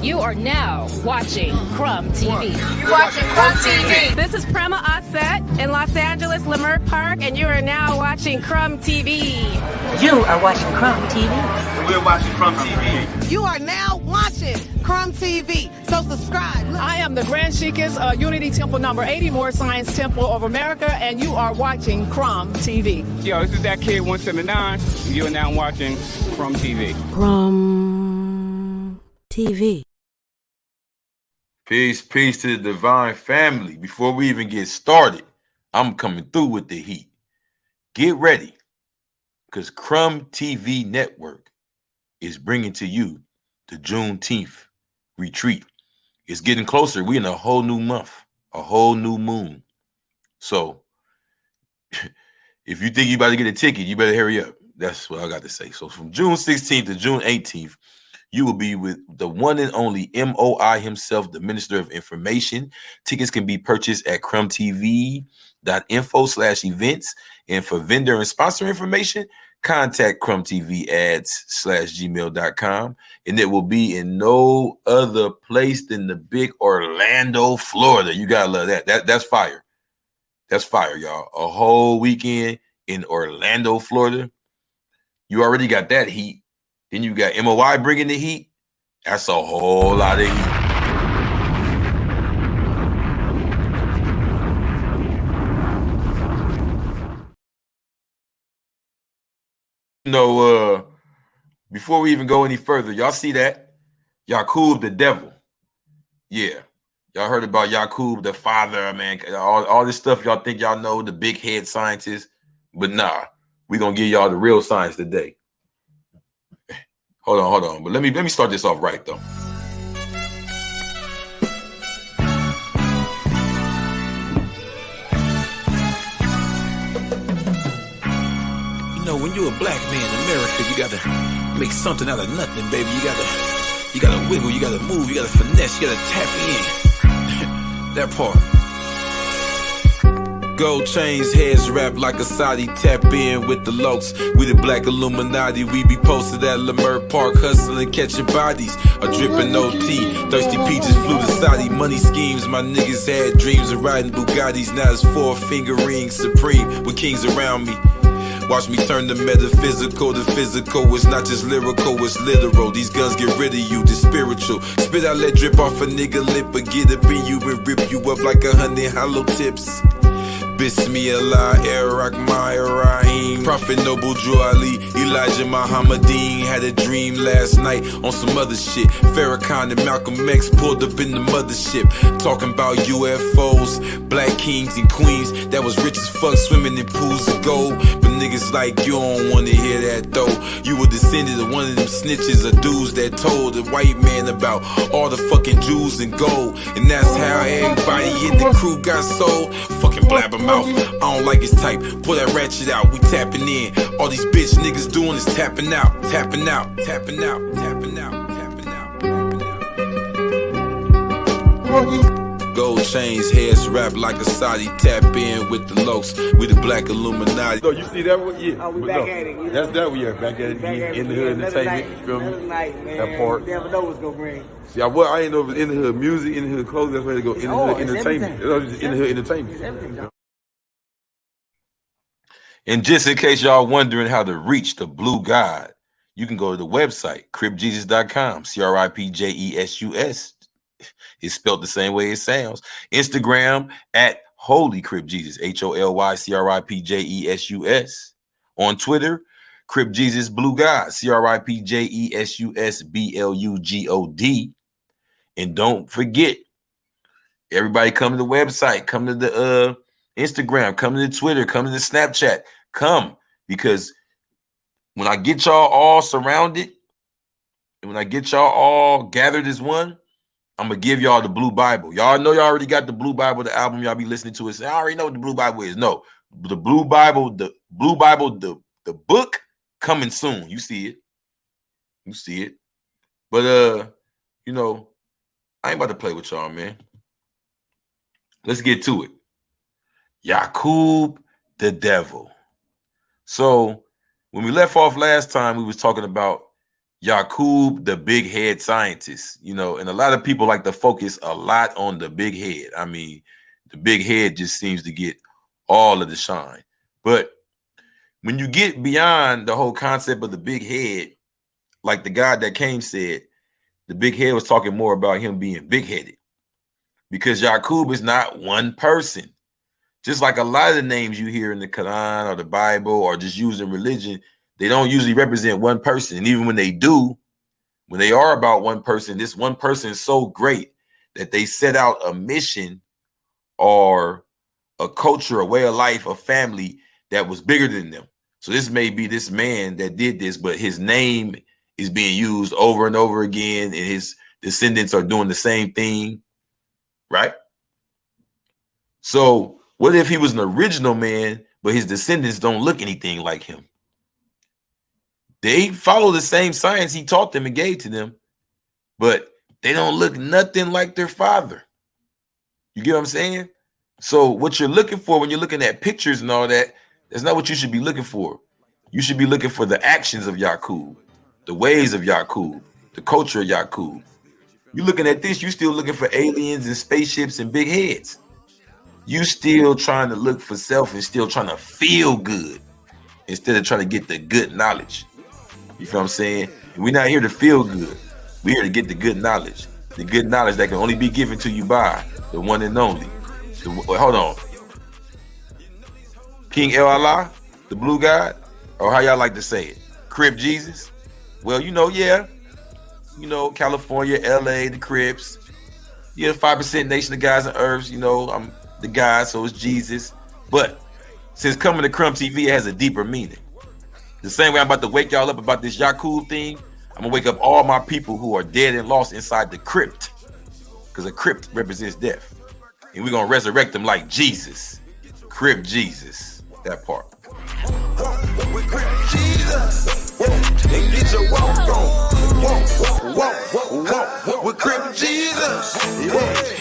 You are now watching Crumbtv. You're watching Crumbtv. This is Prema Asset in Los Angeles, Leimert Park, and you are now watching Crumbtv. You are watching Crumbtv. We're watching Crumbtv. You are now watching Crumbtv. So subscribe. I am the Grand Sheikah's Unity Temple number 80, More Science Temple of America, and you are watching Crumbtv. Yo, this is that kid 179. You are now watching Crumbtv. Crumbtv. Peace to the divine family. Before we even get started, I'm coming through with the heat. Get ready, because Crumbtv Network is bringing to you the Juneteenth retreat. It's getting closer. We're in a whole new month, a whole new moon. So if you think you about to get a ticket, you better hurry up. That's what I got to say. So from June 16th to June 18th, you will be with the one and only MOI himself, the Minister of Information. Tickets can be purchased at crumbtv.info/events. And for vendor and sponsor information, contact crumbtvads@gmail.com. And it will be in no other place than the big Orlando, Florida. You got to love that. That's fire. That's fire, y'all. A whole weekend in Orlando, Florida. You already got that heat. Then you got MOI bringing the heat. That's a whole lot of heat. You know, before we even go any further, y'all see that? Yakub the Devil. Yeah. Y'all heard about Yakub, the father, man. All this stuff y'all think y'all know, the big head scientist. But nah, we're going to give y'all the real science today. Hold on. But let me start this off right, though. You know, when you're a black man in America, you gotta make something out of nothing, baby. You gotta wiggle, you gotta move, you gotta finesse, you gotta tap in. That part. Gold chains, heads wrapped like a Saudi, tap in with the lokes. We the black Illuminati, we be posted at Leimert Park, hustling, catching bodies. A dripping OT, thirsty peaches flew to Saudi. Money schemes, my niggas had dreams of riding Bugattis. Now it's 4-finger rings supreme with kings around me. Watch me turn the metaphysical to physical. It's not just lyrical, it's literal. These guns get rid of you, the spiritual. Spit out, let drip off a nigga lip, but get up in you and rip you up like 100 hollow tips. Bismillah, Ar-Rahman Ar-Rahim. Prophet Noble Drew Ali, Elijah Muhammadeen. Had a dream last night on some other shit. Farrakhan and Malcolm X pulled up in the mothership, talking about UFOs, black kings and queens that was rich as fuck, swimming in pools of gold. But niggas like you don't wanna hear that though. You were descended of one of them snitches or dudes that told the white man about all the fucking Jews and gold. And that's how everybody in the crew got sold. Fucking blabber mouth, I don't like his type. Pull that ratchet out, we tapping in. All these bitch niggas doing is tapping out, tapping out, tapping out, tapping out, tapping out, tapping out. Gold chains, heads wrapped like a Saudi, tap in with the lokes. We the black Illuminati. So you see that one? Yeah. Oh, we back at it. That's that one, yeah. Back at it. In the hood entertainment. You feel me? Night, man. That part. You never know what's gonna bring. See, I ain't know if it's in the hood music, in the hood clothes. That's where they go. In the hood entertainment. In the hood entertainment. Everything. And just in case y'all wondering how to reach the blue God, you can go to the website, cripjesus.com, CRIPJESUS. It's spelled the same way it sounds. Instagram at Holy Crip Jesus, HOLYCRIPJESUS. On Twitter, Crip Jesus Blue God, CRIPJESUSBLUGOD. And don't forget, everybody come to the website, come to the Instagram, come to the Twitter, come to the Snapchat, come, because when I get y'all all surrounded and when I get y'all all gathered as one, I'm gonna give y'all the Blue Bible. Y'all know y'all already got the Blue Bible, the album y'all be listening to. I already know what the Blue Bible is. No, the Blue Bible, the book coming soon. You see it. You see it. But you know, I ain't about to play with y'all, man. Let's get to it. Yakub the Devil. So when we left off last time, we was talking about Yakub, the big head scientist, you know, and a lot of people like to focus a lot on the big head. I mean, the big head just seems to get all of the shine. But when you get beyond the whole concept of the big head, like the guy that came said, the big head was talking more about him being big-headed, because Yakub is not one person. Just like a lot of the names you hear in the Quran or the Bible or just used in religion, they don't usually represent one person. And even when they do, when they are about one person, this one person is so great that they set out a mission or a culture, a way of life, a family that was bigger than them. So this may be this man that did this, but his name is being used over and over again, and his descendants are doing the same thing, right? So what if he was an original man, but his descendants don't look anything like him? They follow the same science he taught them and gave to them, but they don't look nothing like their father. You get what I'm saying? So what you're looking for when you're looking at pictures and all that, that's not what you should be looking for. You should be looking for the actions of Yakub, the ways of Yakub, the culture of Yakub. You looking at this, you still looking for aliens and spaceships and big heads. You still trying to look for self and still trying to feel good instead of trying to get the good knowledge. You feel what I'm saying? We're not here to feel good. We're here to get the good knowledge. The good knowledge that can only be given to you by the one and only. Hold on. King El Allah, the blue god, or how y'all like to say it? Crip Jesus? Well, you know, yeah. You know, California, LA, the Crips. Yeah, 5% nation of guys and earths. You know, I'm the guy, so it's Jesus. But since coming to Crumbtv, it has a deeper meaning. The same way I'm about to wake y'all up about this Yakub thing, I'm gonna wake up all my people who are dead and lost inside the crypt, because a crypt represents death, and we're gonna resurrect them like Jesus. Crip Jesus, that part. With Crip Jesus, and get your walk on. Walk with Crip Jesus,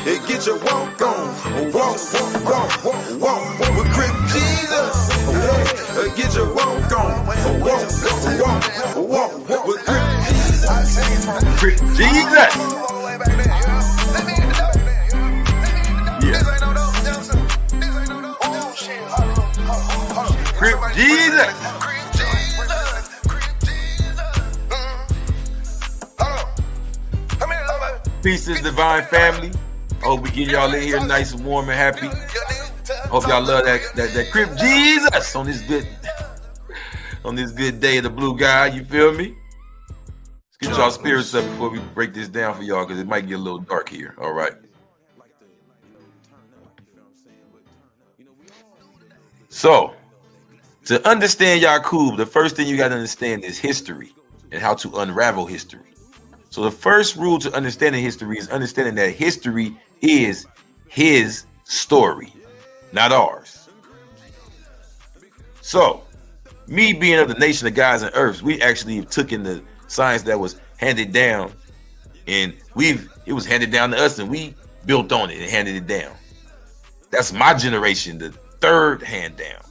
and get your walk on. Walk with Crip Jesus, and get your walk on. Walk with Crip Jesus. Crip Jesus. Crip Jesus. Peace to the divine family. Hope we get y'all in here nice and warm and happy. Hope y'all love that Crip Jesus on this good day of the blue guy. You feel me? Let's get y'all spirits up before we break this down for y'all, because it might get a little dark here. All right. So, to understand Yakub, the first thing you got to understand is history and how to unravel history. So the first rule to understanding history is understanding that history is his story, not ours. So, me being of the nation of guys and earths, we actually took in the science that was handed down, and it was handed down to us, and we built on it and handed it down. That's my generation, the third hand down.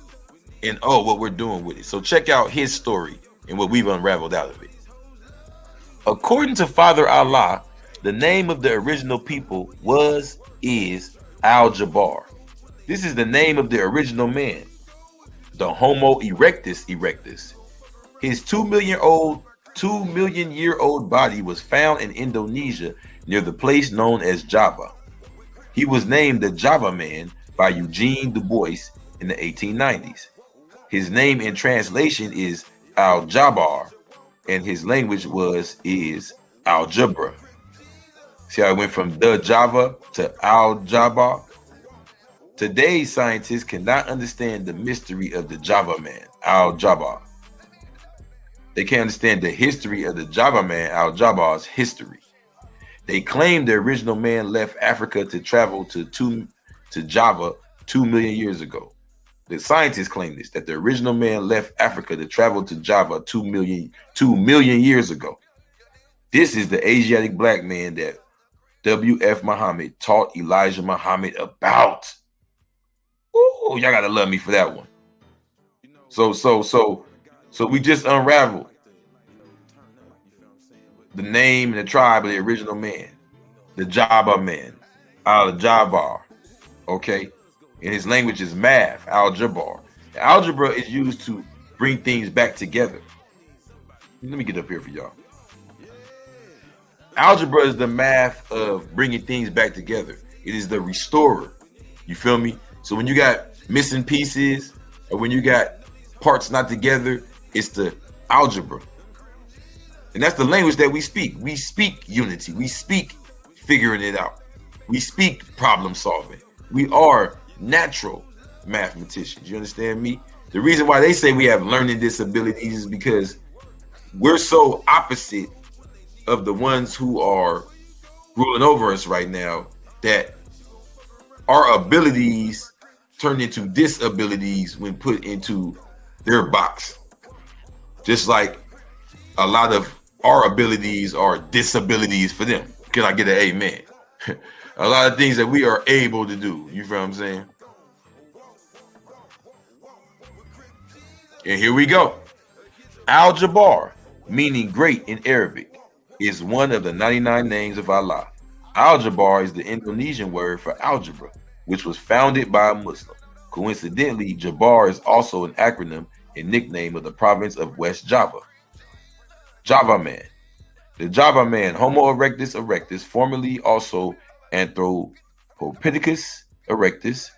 And what we're doing with it. So check out his story and what we've unraveled out of it. According to Father Allah, the name of the original people is Al-Jabbar. This is the name of the original man, the Homo erectus. His 2 million year old body was found in Indonesia near the place known as Java. He was named the Java Man by Eugene Du Bois in the 1890s. His name in translation is Al-Jabbar, and his language is algebra. See how it went from the Java to Al-Jabbar? Today's scientists cannot understand the mystery of the Java Man, Al-Jabbar. They can't understand the history of the Java Man, Al-Jabbar's history. They claim the original man left Africa to travel to Java 2 million years ago. The scientists claim this, that the original man left Africa to travel to Java 2 million years ago. This is the Asiatic black man that W.F. Muhammad taught Elijah Muhammad about. Ooh, y'all gotta love me for that one. So we just unraveled the name and the tribe of the original man, the Java man, al-Jabbar. Okay, and his language is math, al-Jabbar. Algebra is used to bring things back together. Let me get up here for y'all. Algebra is the math of bringing things back together. It is the restorer. You feel me? So when you got missing pieces or when you got parts not together, it's the algebra. And that's the language that we speak. We speak unity. We speak figuring it out. We speak problem solving. We are natural mathematicians. You understand me? The reason why they say we have learning disabilities is because we're so opposite of the ones who are ruling over us right now that our abilities turn into disabilities when put into their box. Just like a lot of our abilities are disabilities for them. Can I get an amen? A lot of things that we are able to do. You feel what I'm saying? And here we go. Al-Jabbar, meaning great in Arabic, is one of the 99 names of Allah. Al-Jabbar is the Indonesian word for algebra, which was founded by a Muslim. Coincidentally, Jabbar is also an acronym and nickname of the province of West Java. Java man. The Java man, Homo erectus erectus, formerly also Anthropopithecus erectus,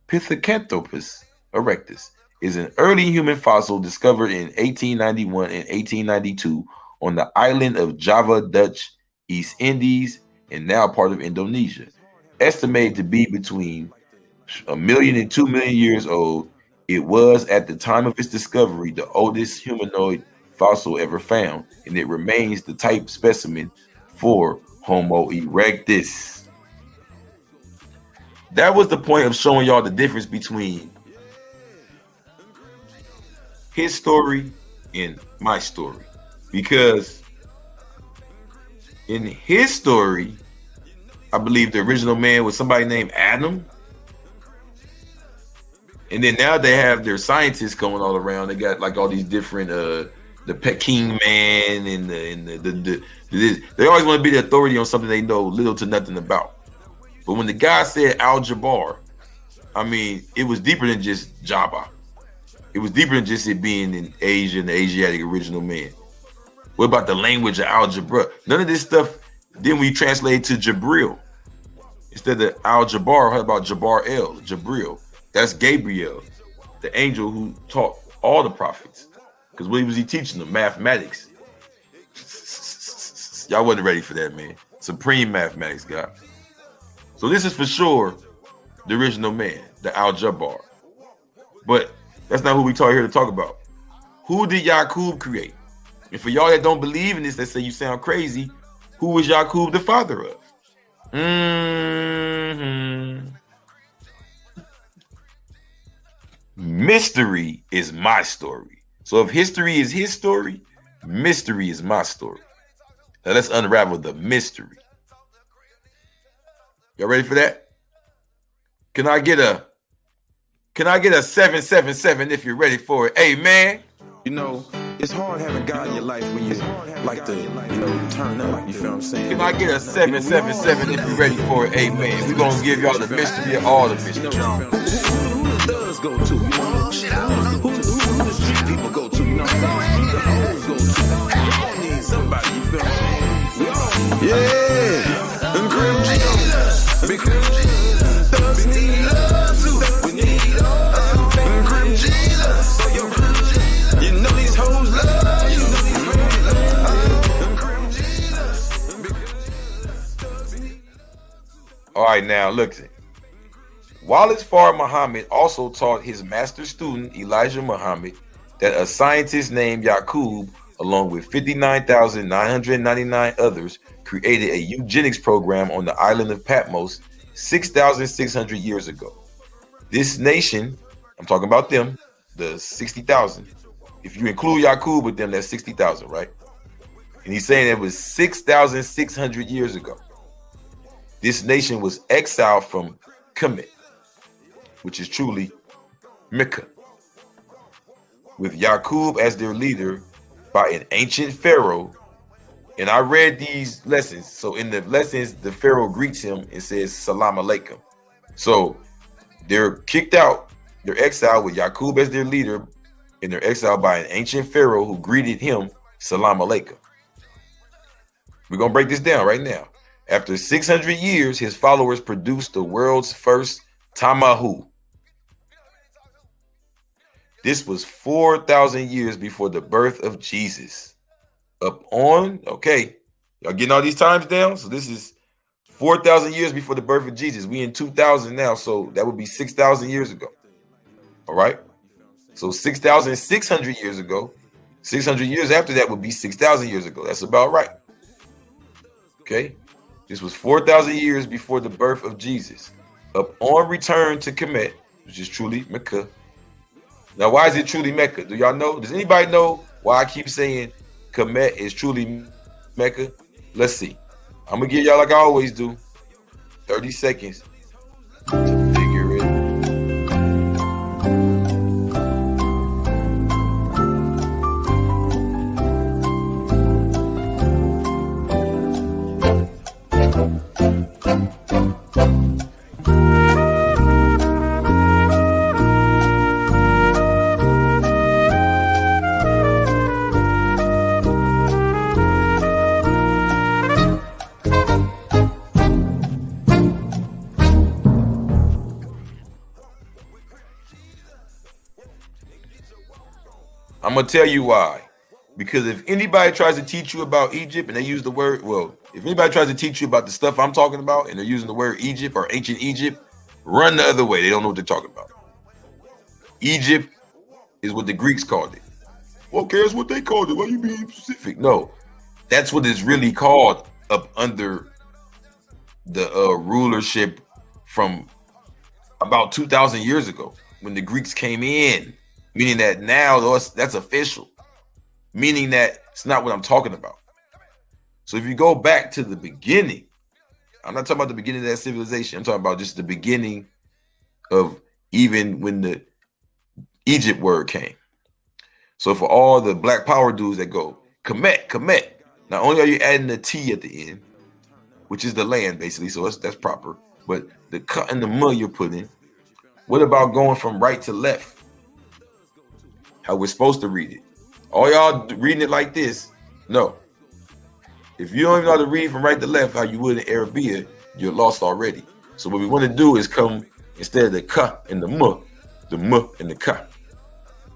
Pithecanthropus erectus, is an early human fossil discovered in 1891 and 1892 on the island of Java, Dutch East Indies, and now part of Indonesia. Estimated to be between 1 million and 2 million years old, it was at the time of its discovery the oldest humanoid fossil ever found, and it remains the type specimen for Homo erectus. That was the point of showing y'all the difference between his story and my story, because in his story, I believe the original man was somebody named Adam, and then now they have their scientists going all around. They got like all these different the Peking man and they always want to be the authority on something they know little to nothing about. But when the guy said Al-Jabbar, I mean, it was deeper than just Java. It was deeper than just it being in Asia and the Asiatic original man. What about the language of algebra? None of this stuff. Then we translate to Jabril instead of Al-Jabbar. How about Jabar-El, Jabril? That's Gabriel, the angel who taught all the prophets. Because what was he teaching them? Mathematics. Y'all wasn't ready for that, man. Supreme mathematics guy. So this is for sure the original man, the Al-Jabbar. But that's not who we here to talk about. Who did Yakub create? And for y'all that don't believe in this, that say you sound crazy, who was Yakub the father of? Mystery is my story. So if history is his story, mystery is my story. Now let's unravel the mystery. Y'all ready for that? Can I get a 777 if you're ready for it? Amen. You know, it's hard having God in your life when you like to, turn up. You feel what I'm saying? Can I get a 777 if you're ready for it? Amen. We're going to give y'all the mystery of all the mystery. Who the thugs go to? Who the street people go to? Who the hoes go to? I need somebody. You feel what I'm saying? Yeah. And Crip Jesus. Big thugs need love too. We need love. And Crip Jesus. So you know these hoes love you. All right, now look. Wallace Farr Muhammad also taught his master student Elijah Muhammad that a scientist named Yakub, along with 59,999 others, created a eugenics program on the island of Patmos 6,600 years ago. This nation, I'm talking about them, the 60,000. If you include Yakub with them, that's 60,000, right? And he's saying it was 6,600 years ago. This nation was exiled from Kemet, which is truly Mecca, with Yakub as their leader by an ancient pharaoh And I read these lessons. So in the lessons, the Pharaoh greets him and says, Salam alaikum. So they're kicked out. They're exiled with Yakub as their leader. And they're exiled by an ancient Pharaoh who greeted him, Salam alaikum. We're going to break this down right now. After 600 years, his followers produced the world's first Tamahu. This was 4,000 years before the birth of Jesus. Okay, y'all getting all these times down? So this is 4,000 years before the birth of Jesus. We in 2000 now, so that would be 6,000 years ago. All right? So 6,600 years ago, 600 years after that would be 6,000 years ago. That's about right. Okay? This was 4,000 years before the birth of Jesus. Upon return to Kemet, which is truly Mecca. Now, why is it truly Mecca? Do y'all know? Does anybody know why I keep saying Kemet is truly Mecca? Let's see. I'm going to give y'all like I always do. 30 seconds to figure it out. I'm going to tell you why. Because if anybody tries to teach you about Egypt and they use the word, if anybody tries to teach you about the stuff I'm talking about and they're using the word Egypt or ancient Egypt, run the other way. They don't know what they're talking about. Egypt is what the Greeks called it. Who cares what they called it? Why are you being specific? No, that's what it's really called up under the rulership from about 2,000 years ago when the Greeks came in. Meaning that now that's official. Meaning that it's not what I'm talking about. So if you go back to the beginning, I'm not talking about the beginning of that civilization. I'm talking about just the beginning of even when the Egypt word came. So for all the Black Power dudes that go, Kemet. Not only are you adding the T at the end, which is the land basically, so that's proper. But the K and the M you're putting, what about going from right to left? How we're supposed to read it. All y'all reading it like this, no. If you don't even know how to read from right to left, how you would in Arabic, you're lost already. So what we want to do is come, instead of the K and the M and the K.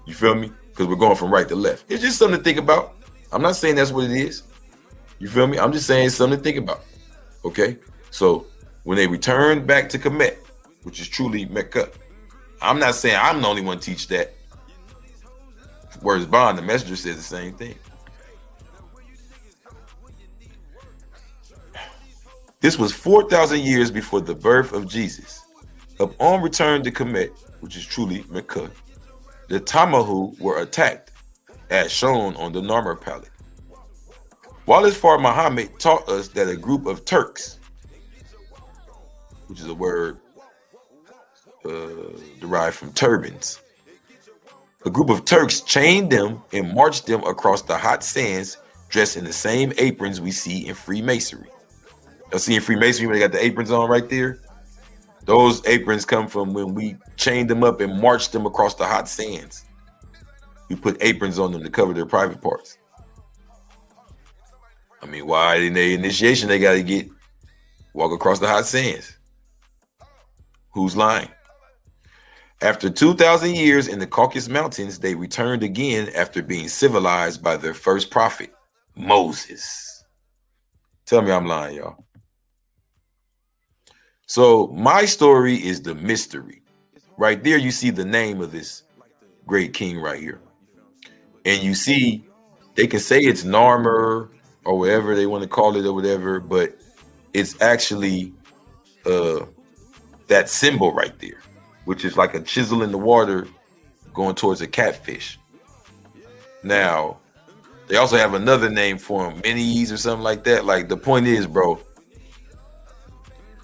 You feel me? Because we're going from right to left. It's just something to think about. I'm not saying that's what it is. You feel me? I'm just saying it's something to think about. Okay? So when they return back to Kemet, which is truly Mecca, I'm not saying I'm the only one to teach that. Words bond, the messenger says the same thing. This was 4,000 years before the birth of Jesus. Upon return to Kemet, which is truly Mecca, the Tamahu were attacked, as shown on the Narmer palette. Wallace Fard Muhammad taught us that a group of Turks, which is a word derived from turbans, a group of Turks chained them and marched them across the hot sands dressed in the same aprons we see in Freemasonry. Y'all see in Freemasonry when they got the aprons on right there? Those aprons come from when we chained them up and marched them across the hot sands. We put aprons on them to cover their private parts. I mean, why in their initiation they got to walk across the hot sands? Who's lying? After 2,000 years in the Caucasus Mountains, they returned again after being civilized by their first prophet, Moses. Tell me I'm lying, y'all. So my story is the mystery. Right there, you see the name of this great king right here. And you see, they can say it's Narmer or whatever they want to call it or whatever, but it's actually that symbol right there, which is like a chisel in the water going towards a catfish. Now, they also have another name for them, minis or something like that. Like, the point is, bro,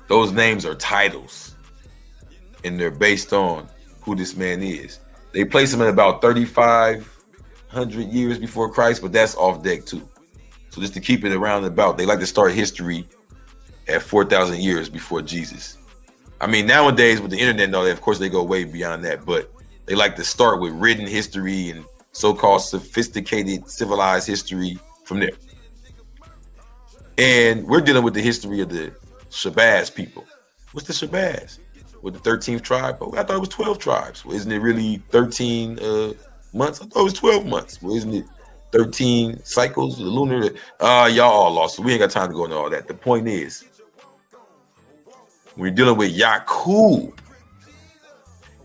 those names are titles, and they're based on who this man is. They place him at about 3,500 years before Christ, but that's off deck too. So just to keep it around and about, they like to start history at 4,000 years before Jesus. I mean, nowadays with the internet and all that, of course, they go way beyond that, but they like to start with written history and so-called sophisticated, civilized history from there. And we're dealing with the history of the Shabazz people. What's the Shabazz? With the 13th tribe? Oh, I thought it was 12 tribes. Well, isn't it really 13 months? I thought it was 12 months. Well, isn't it 13 cycles? The lunar? Y'all all lost. So we ain't got time to go into all that. The point is, we're dealing with Yakub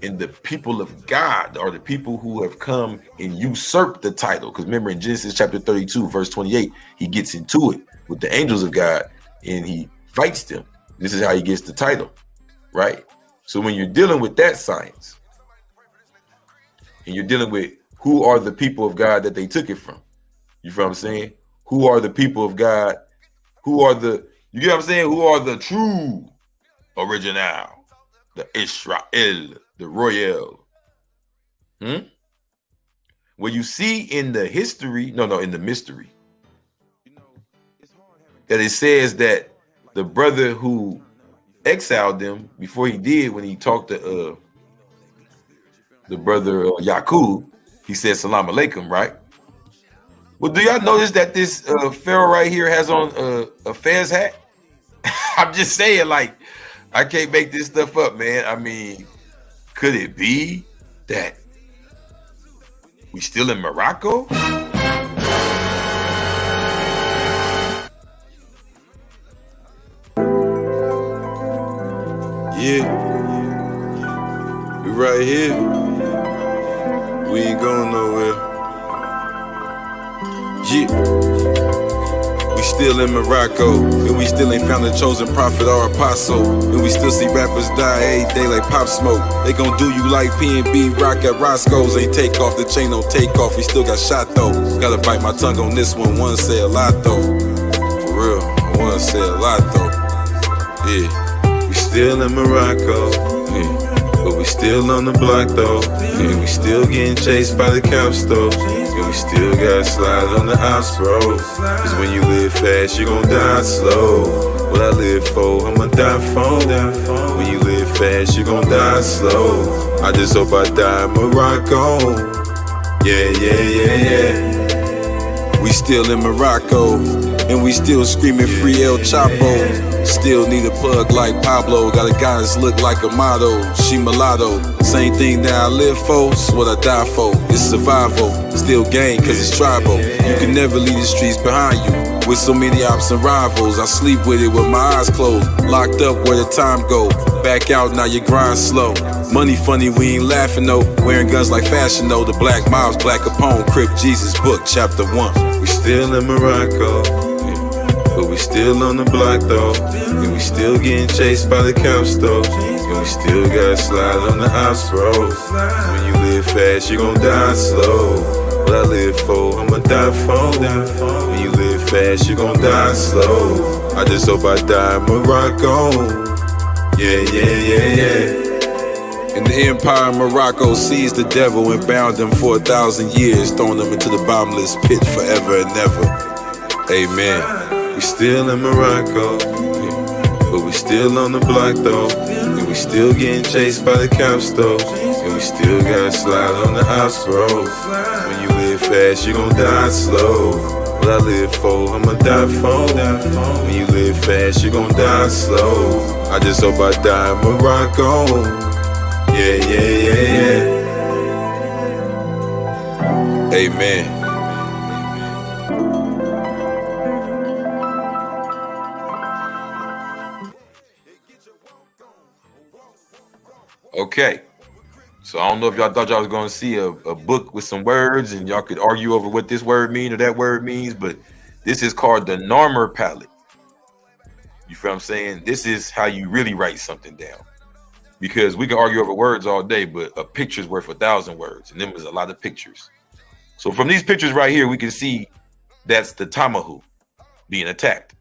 and the people of God, or the people who have come and usurped the title. Because remember, in Genesis chapter 32, verse 28, he gets into it with the angels of God and he fights them. This is how he gets the title, right? So when you're dealing with that science and you're dealing with who are the people of God that they took it from, you feel what I'm saying? Who are the people of God? Who are the, you get what I'm saying? Who are the true original, the Israel, the royal? Well, you see in the history, in the mystery, that it says that the brother who exiled them, before he did, when he talked to the brother Yakub, he said salam alaikum, right? Well, do y'all notice that this Pharaoh right here has on a Fez hat? I'm just saying, like, I can't make this stuff up, man. I mean, could it be that we still in Morocco? Yeah, we right here. We ain't going nowhere. Yeah, we still in Morocco, and we still ain't found a chosen prophet or apostle, and we still see rappers die every day like Pop Smoke. They gon' do you like P&B Rock at Roscoe's. Ain't take off, the chain don't take off. We still got shot though. Gotta bite my tongue on this one. Wanna say a lot though. For real, I wanna say a lot though. Yeah. Still in Morocco, but we still on the block though, and we still getting chased by the cops though, and we still gotta slide on the ops, bro. Cause when you live fast, you gon' die slow. What I live for, I'ma die for. When you live fast, you gon' die slow. I just hope I die in Morocco. Yeah. We still in Morocco, and we still screaming free El Chapo. Still need a plug like Pablo. Got a guy that's look like a model. She mulatto. Same thing that I live for, it's what I die for. It's survival. Still gang cause it's tribal. You can never leave the streets behind you. With so many ops and rivals, I sleep with it with my eyes closed. Locked up where the time go. Back out, now you grind slow. Money funny, we ain't laughing though. Wearing guns like fashion though. The Black Miles, Black Capone, Crip, Jesus book, chapter 1. We still in Morocco, but we still on the block though, and we still getting chased by the cops though, and we still gotta slide on the ops, bro. When you live fast, you gon' die slow. What I live for, I'ma die for. When you live fast, you gon' die slow. I just hope I die in Morocco. Yeah. And the empire of Morocco seized the devil and bound him for 1,000 years, throwing him into the bottomless pit forever and ever. Amen. We still in Morocco, but we still on the block though, and we still getting chased by the cops though, and we still gotta slide on the ops, bro. When you live fast, you gon' die slow. What I live for, I'ma die for. When you live fast, you gon' die slow. I just hope I die in Morocco. Yeah. Amen. Okay, so I don't know if y'all thought y'all was going to see a book with some words and y'all could argue over what this word means or that word means, but this is called the Narmer palette. You feel what I'm saying? This is how you really write something down, because we can argue over words all day, but a picture's worth 1,000 words, and then there's a lot of pictures. So from these pictures right here, we can see that's the Tamahu being attacked,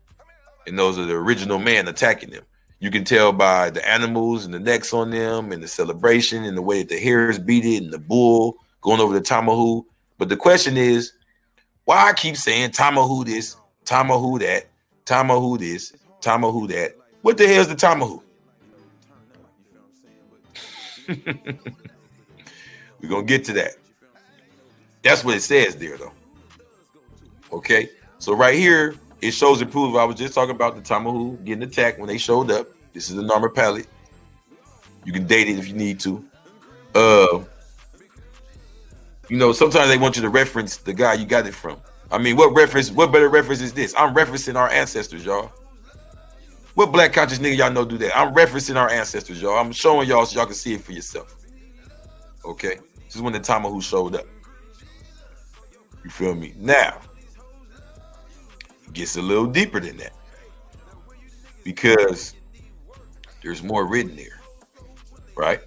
and those are the original man attacking them. You can tell by the animals and the necks on them and the celebration and the way that the hares beat it and the bull going over the Tamahu. But the question is, why I keep saying Tamahu this, Tamahu that, Tamahu this, Tamahu that. What the hell is the Tamahu? We're going to get to that. That's what it says there, though. Okay, so right here, it shows and proves. I was just talking about the Tamahu getting attacked when they showed up. This is the Narmer palette. You can date it if you need to. You know, sometimes they want you to reference the guy you got it from. I mean, what better reference is this? I'm referencing our ancestors, y'all. What black conscious nigga y'all know do that? I'm referencing our ancestors, y'all. I'm showing y'all so y'all can see it for yourself. Okay? This is when the Tamahu showed up. You feel me? Now, it gets a little deeper than that. Because there's more written there. Right?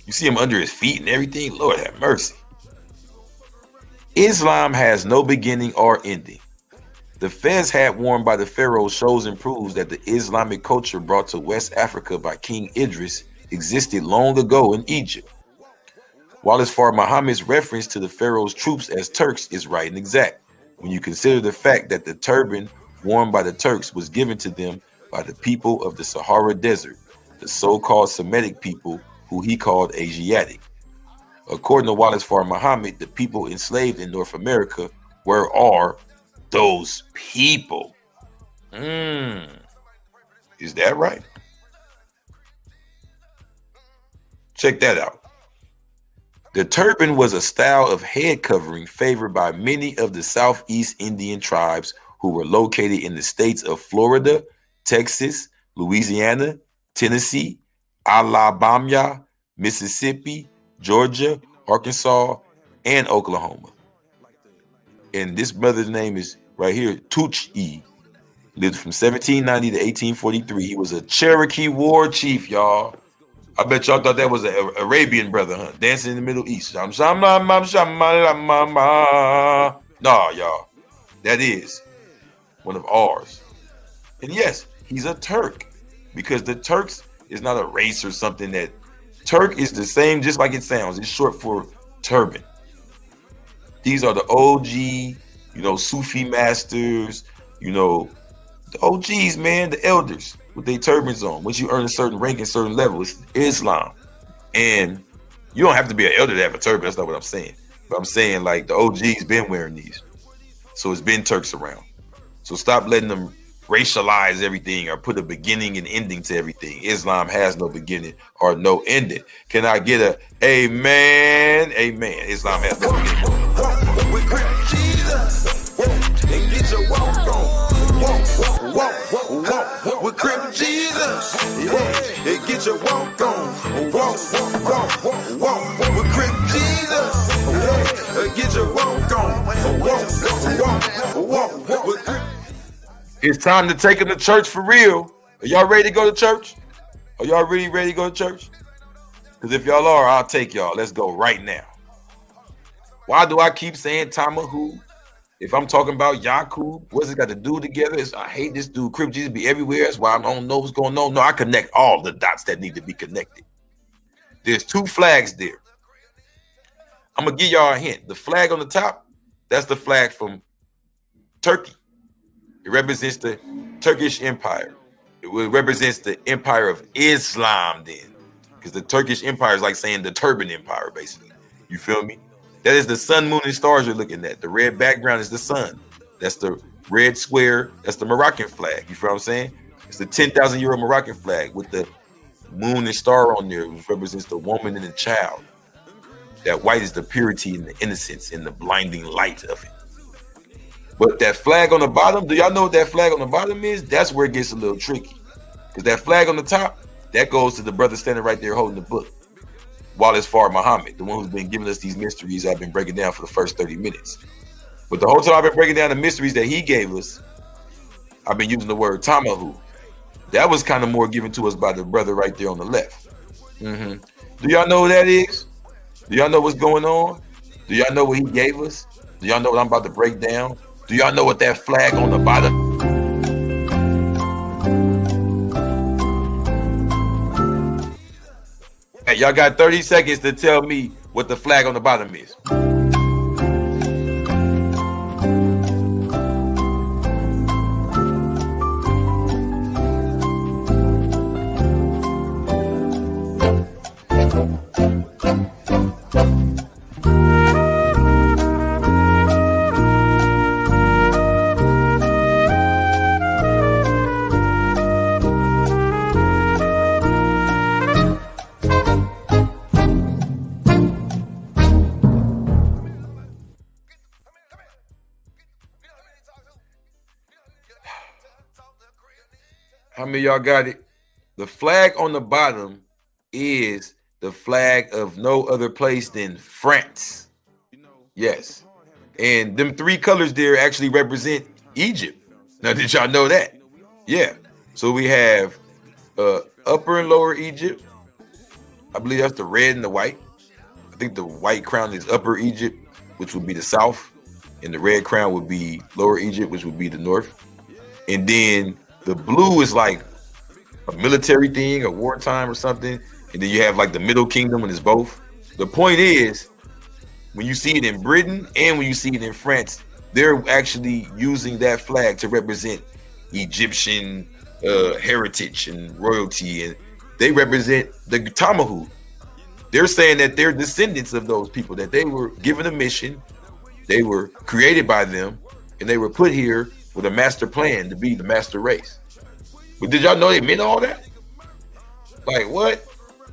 You see him under his feet and everything. Lord have mercy. Islam has no beginning or ending. The fez hat worn by the pharaohs shows and proves that the Islamic culture brought to West Africa by King Idris existed long ago in Egypt. While as far Muhammad's reference to the pharaoh's troops as Turks is right and exact, when you consider the fact that the turban worn by the Turks was given to them by the people of the Sahara Desert, the so-called Semitic people who he called Asiatic. According to Wallace Farr Muhammad, the people enslaved in North America are those people. Is that right? Check that out. The turban was a style of head covering favored by many of the Southeast Indian tribes who were located in the states of Florida, Texas, Louisiana, Tennessee, Alabama, Mississippi, Georgia, Arkansas, and Oklahoma. And this brother's name is right here, Tucci. Lived from 1790 to 1843. He was a Cherokee war chief, y'all. I bet y'all thought that was an Arabian brother, huh? Dancing in the Middle East. No, y'all. That is one of ours. And yes, he's a Turk. Because the Turks is not a race or something that... Turk is the same, just like it sounds. It's short for turban. These are the OG, Sufi masters, the OGs, man, the elders with their turbans on. Once you earn a certain rank and certain level, it's Islam. And you don't have to be an elder to have a turban. That's not what I'm saying. But I'm saying, like, the OGs been wearing these. So it's been Turks around. So stop letting them racialize everything or put a beginning and ending to everything. Islam has no beginning or no ending. Can I get a amen? Amen. Islam has no beginning. With Crip Jesus, and get your walk on. Walk with Crip Jesus, and get your walk on. Walk with Crip Jesus, and get your walk on. Walk with Crip. It's time to take them to church for real. Are y'all ready to go to church? Are y'all really ready to go to church? Because if y'all are, I'll take y'all. Let's go right now. Why do I keep saying Tamahu? If I'm talking about Yakub, what's it got to do together? I hate this dude. Crip Jesus be everywhere. That's why I don't know what's going on. No, I connect all the dots that need to be connected. There's two flags there. I'm going to give y'all a hint. The flag on the top, that's the flag from Turkey. It represents the Turkish Empire. It represents the Empire of Islam then. Because the Turkish Empire is like saying the Turban Empire, basically. You feel me? That is the sun, moon, and stars you're looking at. The red background is the sun. That's the red square. That's the Moroccan flag. You feel what I'm saying? It's the 10,000 euro Moroccan flag with the moon and star on there, which represents the woman and the child. That white is the purity and the innocence and the blinding light of it. But that flag on the bottom, do y'all know what that flag on the bottom is? That's where it gets a little tricky. Because that flag on the top, that goes to the brother standing right there holding the book. Wallace Farr Muhammad, the one who's been giving us these mysteries I've been breaking down for the first 30 minutes. But the whole time I've been breaking down the mysteries that he gave us, I've been using the word Tamahu. That was kind of more given to us by the brother right there on the left. Do y'all know who that is? Do y'all know what's going on? Do y'all know what he gave us? Do y'all know what I'm about to break down? Do y'all know what that flag on the bottom? Hey, y'all got 30 seconds to tell me what the flag on the bottom is. many of y'all got it? The flag on the bottom is the flag of no other place than France. Yes. And them 3 colors there actually represent Egypt. Now, did y'all know that? Yeah. So we have Upper and Lower Egypt. I believe that's the red and the white. I think the white crown is Upper Egypt, which would be the south. And the red crown would be Lower Egypt, which would be the north. And then the blue is like a military thing, a wartime or something. And then you have like the Middle Kingdom, and it's both. The point is, when you see it in Britain and when you see it in France, they're actually using that flag to represent Egyptian heritage and royalty, and they represent the Tamahu. They're saying that they're descendants of those people, that they were given a mission, they were created by them, and they were put here with a master plan to be the master race. But did y'all know they meant all that? Like, what?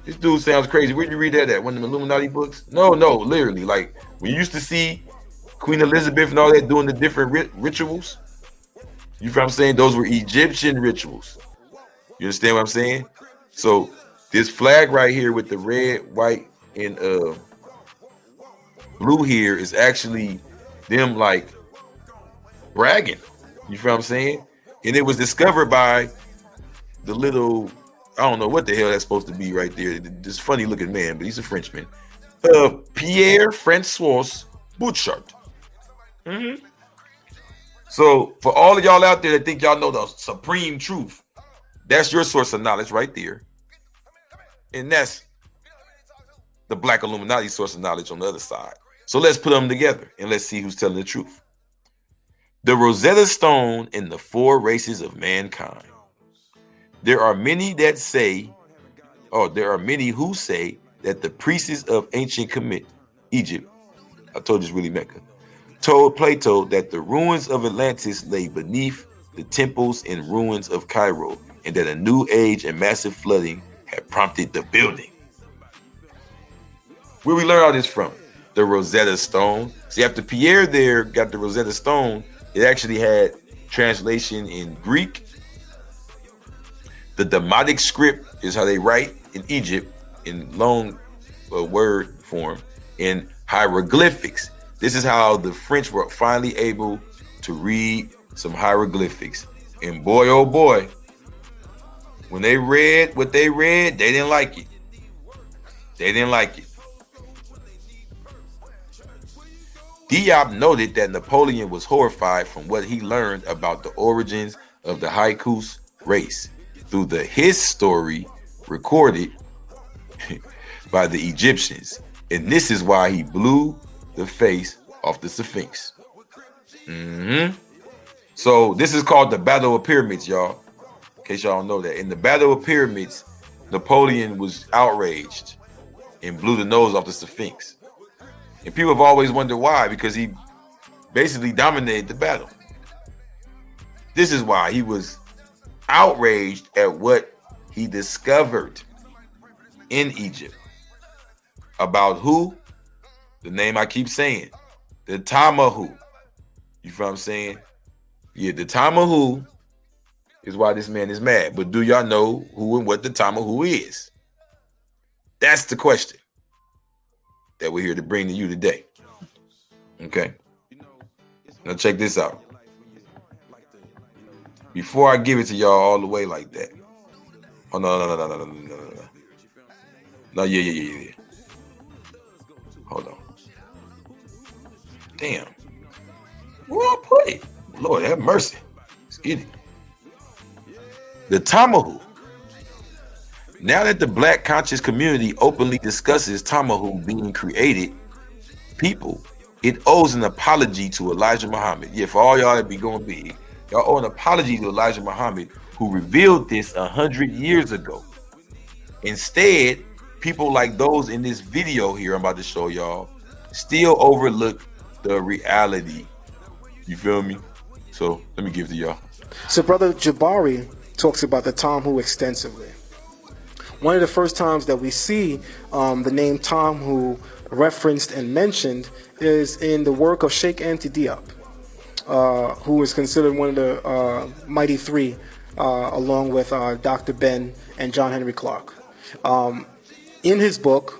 This dude sounds crazy. Where'd you read that at? One of the Illuminati books? No, literally. Like, we used to see Queen Elizabeth and all that doing the different rituals. You know what I'm saying? Those were Egyptian rituals. You understand what I'm saying? So this flag right here with the red, white, and blue here is actually them like bragging. You feel what I'm saying? And it was discovered by the little, I don't know what the hell that's supposed to be right there. This funny looking man, but he's a Frenchman. Pierre Francois Bouchard. So for all of y'all out there that think y'all know the supreme truth, that's your source of knowledge right there. And that's the Black Illuminati source of knowledge on the other side. So let's put them together and let's see who's telling the truth. The Rosetta Stone and the 4 races of mankind. There are many who say that the priests of ancient Egypt, I told you it's really Mecca, told Plato that the ruins of Atlantis lay beneath the temples and ruins of Cairo, and that a new age and massive flooding had prompted the building. Where we learn all this from? The Rosetta Stone. See, after Pierre there got the Rosetta Stone, it actually had translation in Greek. The Demotic script is how they write in Egypt in long word form, in hieroglyphics. This is how the French were finally able to read some hieroglyphics. And boy, oh boy, when they read what they read, they didn't like it. They didn't like it. Diop noted that Napoleon was horrified from what he learned about the origins of the Hyksos race through his story recorded by the Egyptians. And this is why he blew the face off the Sphinx. So this is called the Battle of Pyramids, y'all. In case y'all don't know that. In the Battle of Pyramids, Napoleon was outraged and blew the nose off the Sphinx. And people have always wondered why, because he basically dominated the battle. This is why he was outraged at what he discovered in Egypt. About who? The name I keep saying. The Tamahu. You feel what I'm saying? Yeah, the Tamahu is why this man is mad. But do y'all know who and what the Tamahu is? That's the question that we're here to bring to you today. Okay. Now check this out. Before I give it to y'all all the way like that. Oh, no. No, yeah. Hold on. Damn. Where I put it? Lord have mercy. Let's get it. The Tamahu. Now that the Black conscious community openly discusses Tamahu being created people, it owes an apology to Elijah Muhammad. Yeah, for all y'all that be going big, y'all owe an apology to Elijah Muhammad, who revealed this 100 years ago. Instead, people like those in this video here I'm about to show y'all still overlook the reality. You feel me? So let me give it to y'all. So Brother Jabari talks about the Tamahu extensively. One of the first times that we see the name Tamahu referenced and mentioned is in the work of Sheikh Anta Diop, who is considered one of the mighty 3 along with Dr. Ben and John Henry Clark. In his book,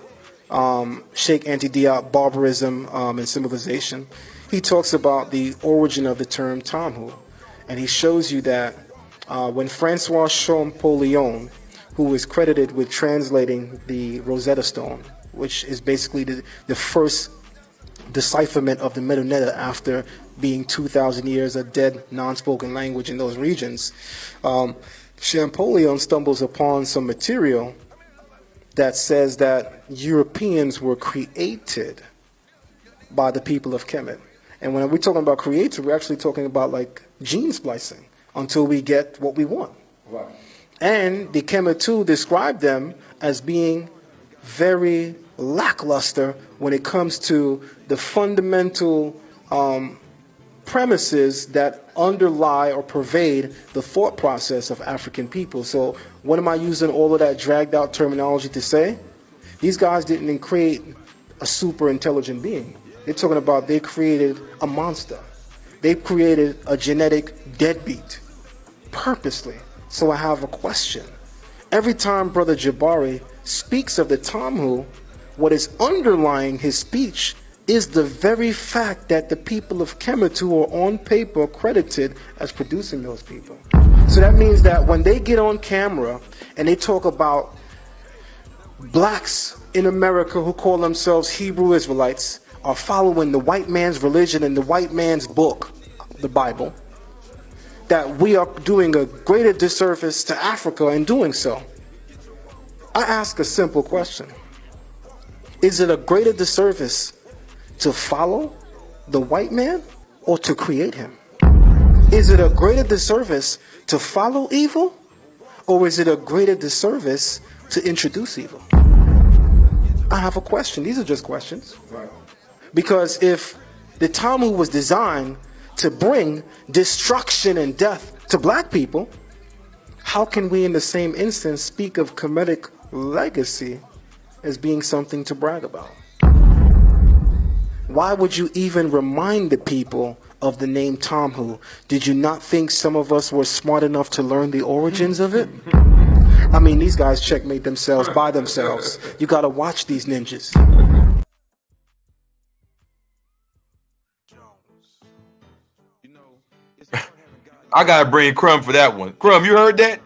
Sheikh Anti-Diop, Barbarism and Civilization, he talks about the origin of the term Tamhu. And he shows you that when Francois Champollion, who is credited with translating the Rosetta Stone, which is basically the first decipherment of the Medunetta after being 2,000 years a dead, non-spoken language in those regions, Champollion stumbles upon some material that says that Europeans were created by the people of Kemet. And when we're talking about created, we're actually talking about like gene splicing until we get what we want. Right. And the Kemetu described them as being very lackluster when it comes to the fundamental premises that underlie or pervade the thought process of African people. So what am I using all of that dragged out terminology to say? These guys didn't create a super intelligent being. They're talking about they created a monster. They created a genetic deadbeat purposely. So I have a question. Every time Brother Jabari speaks of the Tamhu, what is underlying his speech is the very fact that the people of Kemetu are on paper credited as producing those people. So that means that when they get on camera and they talk about blacks in America who call themselves Hebrew Israelites are following the white man's religion and the white man's book, the Bible, that we are doing a greater disservice to Africa in doing so. I ask a simple question. Is it a greater disservice to follow the white man or to create him? Is it a greater disservice to follow evil or is it a greater disservice to introduce evil? I have a question. These are just questions. Right. Because if the Talmud was designed to bring destruction and death to black people, how can we in the same instance speak of Kemetic legacy as being something to brag about? Why would you even remind the people of the name Tamhu? Did you not think some of us were smart enough to learn the origins of it? I mean, these guys checkmate themselves by themselves. You gotta watch these ninjas. I gotta bring Crumb for that one. Crumb, you heard that?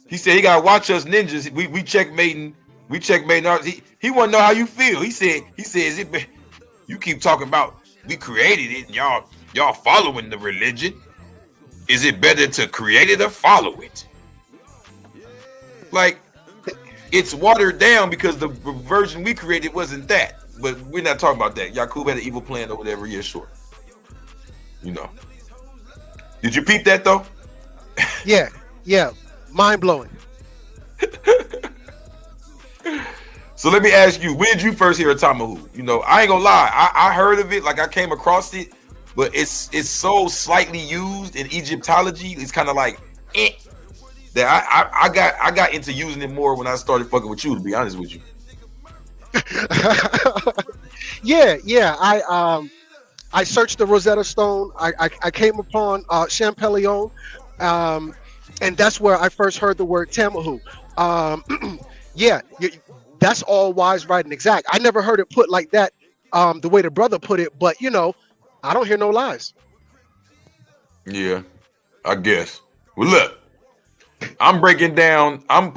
He said he gotta watch us ninjas. We checkmating. We checkmating. He want to know how you feel. He says it. You keep talking about we created it and y'all following the religion. Is it better to create it or follow it? Like, it's watered down because the version we created wasn't that. But we're not talking about that. Yakub had an evil plan or whatever. Yeah, sure. You know. Did you peep that though? Yeah. Mind blowing. So let me ask you, when did you first hear of Tamahu? You know, I ain't gonna lie, I heard of it, like I came across it, but it's so slightly used in Egyptology. It's kind of like that I got into using it more when I started fucking with you, to be honest with you. Yeah. I searched the Rosetta Stone. I came upon Champollion, and that's where I first heard the word Tamahu. That's all wise, right, and exact. I never heard it put like that, the way the brother put it. But you know, I don't hear no lies. Yeah, I guess. Well, look, I'm breaking down. I'm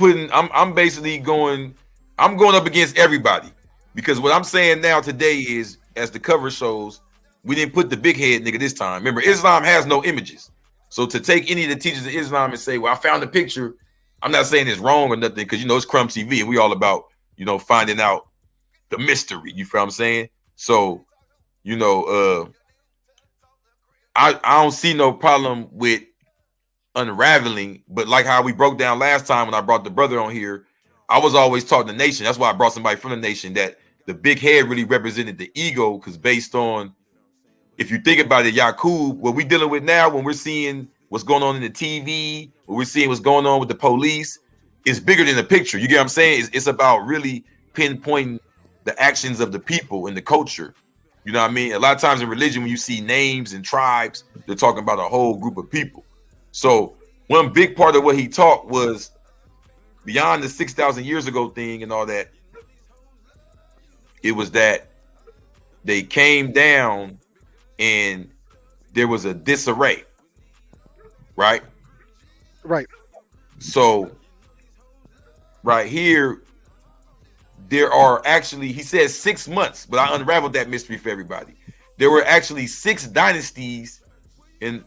basically going up against everybody because what I'm saying now today is, as the cover shows, we didn't put the big head nigga this time. Remember, Islam has no images. So to take any of the teachers of Islam and say, well, I found a picture, I'm not saying it's wrong or nothing, because, you know, it's Crumbtv and we all about, you know, finding out the mystery. You feel what I'm saying? So, you know, I don't see no problem with unraveling, but like how we broke down last time when I brought the brother on here, I was always taught the nation. That's why I brought somebody from the nation, that the big head really represented the ego, because based on, if you think about it, Yakub, what we're dealing with now, when we're seeing what's going on in the TV, when we're seeing what's going on with the police, is bigger than the picture. You get what I'm saying? It's about really pinpointing the actions of the people and the culture. You know what I mean? A lot of times in religion, when you see names and tribes, they're talking about a whole group of people. So one big part of what he taught was beyond the 6,000 years ago thing and all that. It was that they came down and there was a disarray, right? Right. So right here, there are actually, he says 6 months, but I unraveled that mystery for everybody. There were actually 6 dynasties, and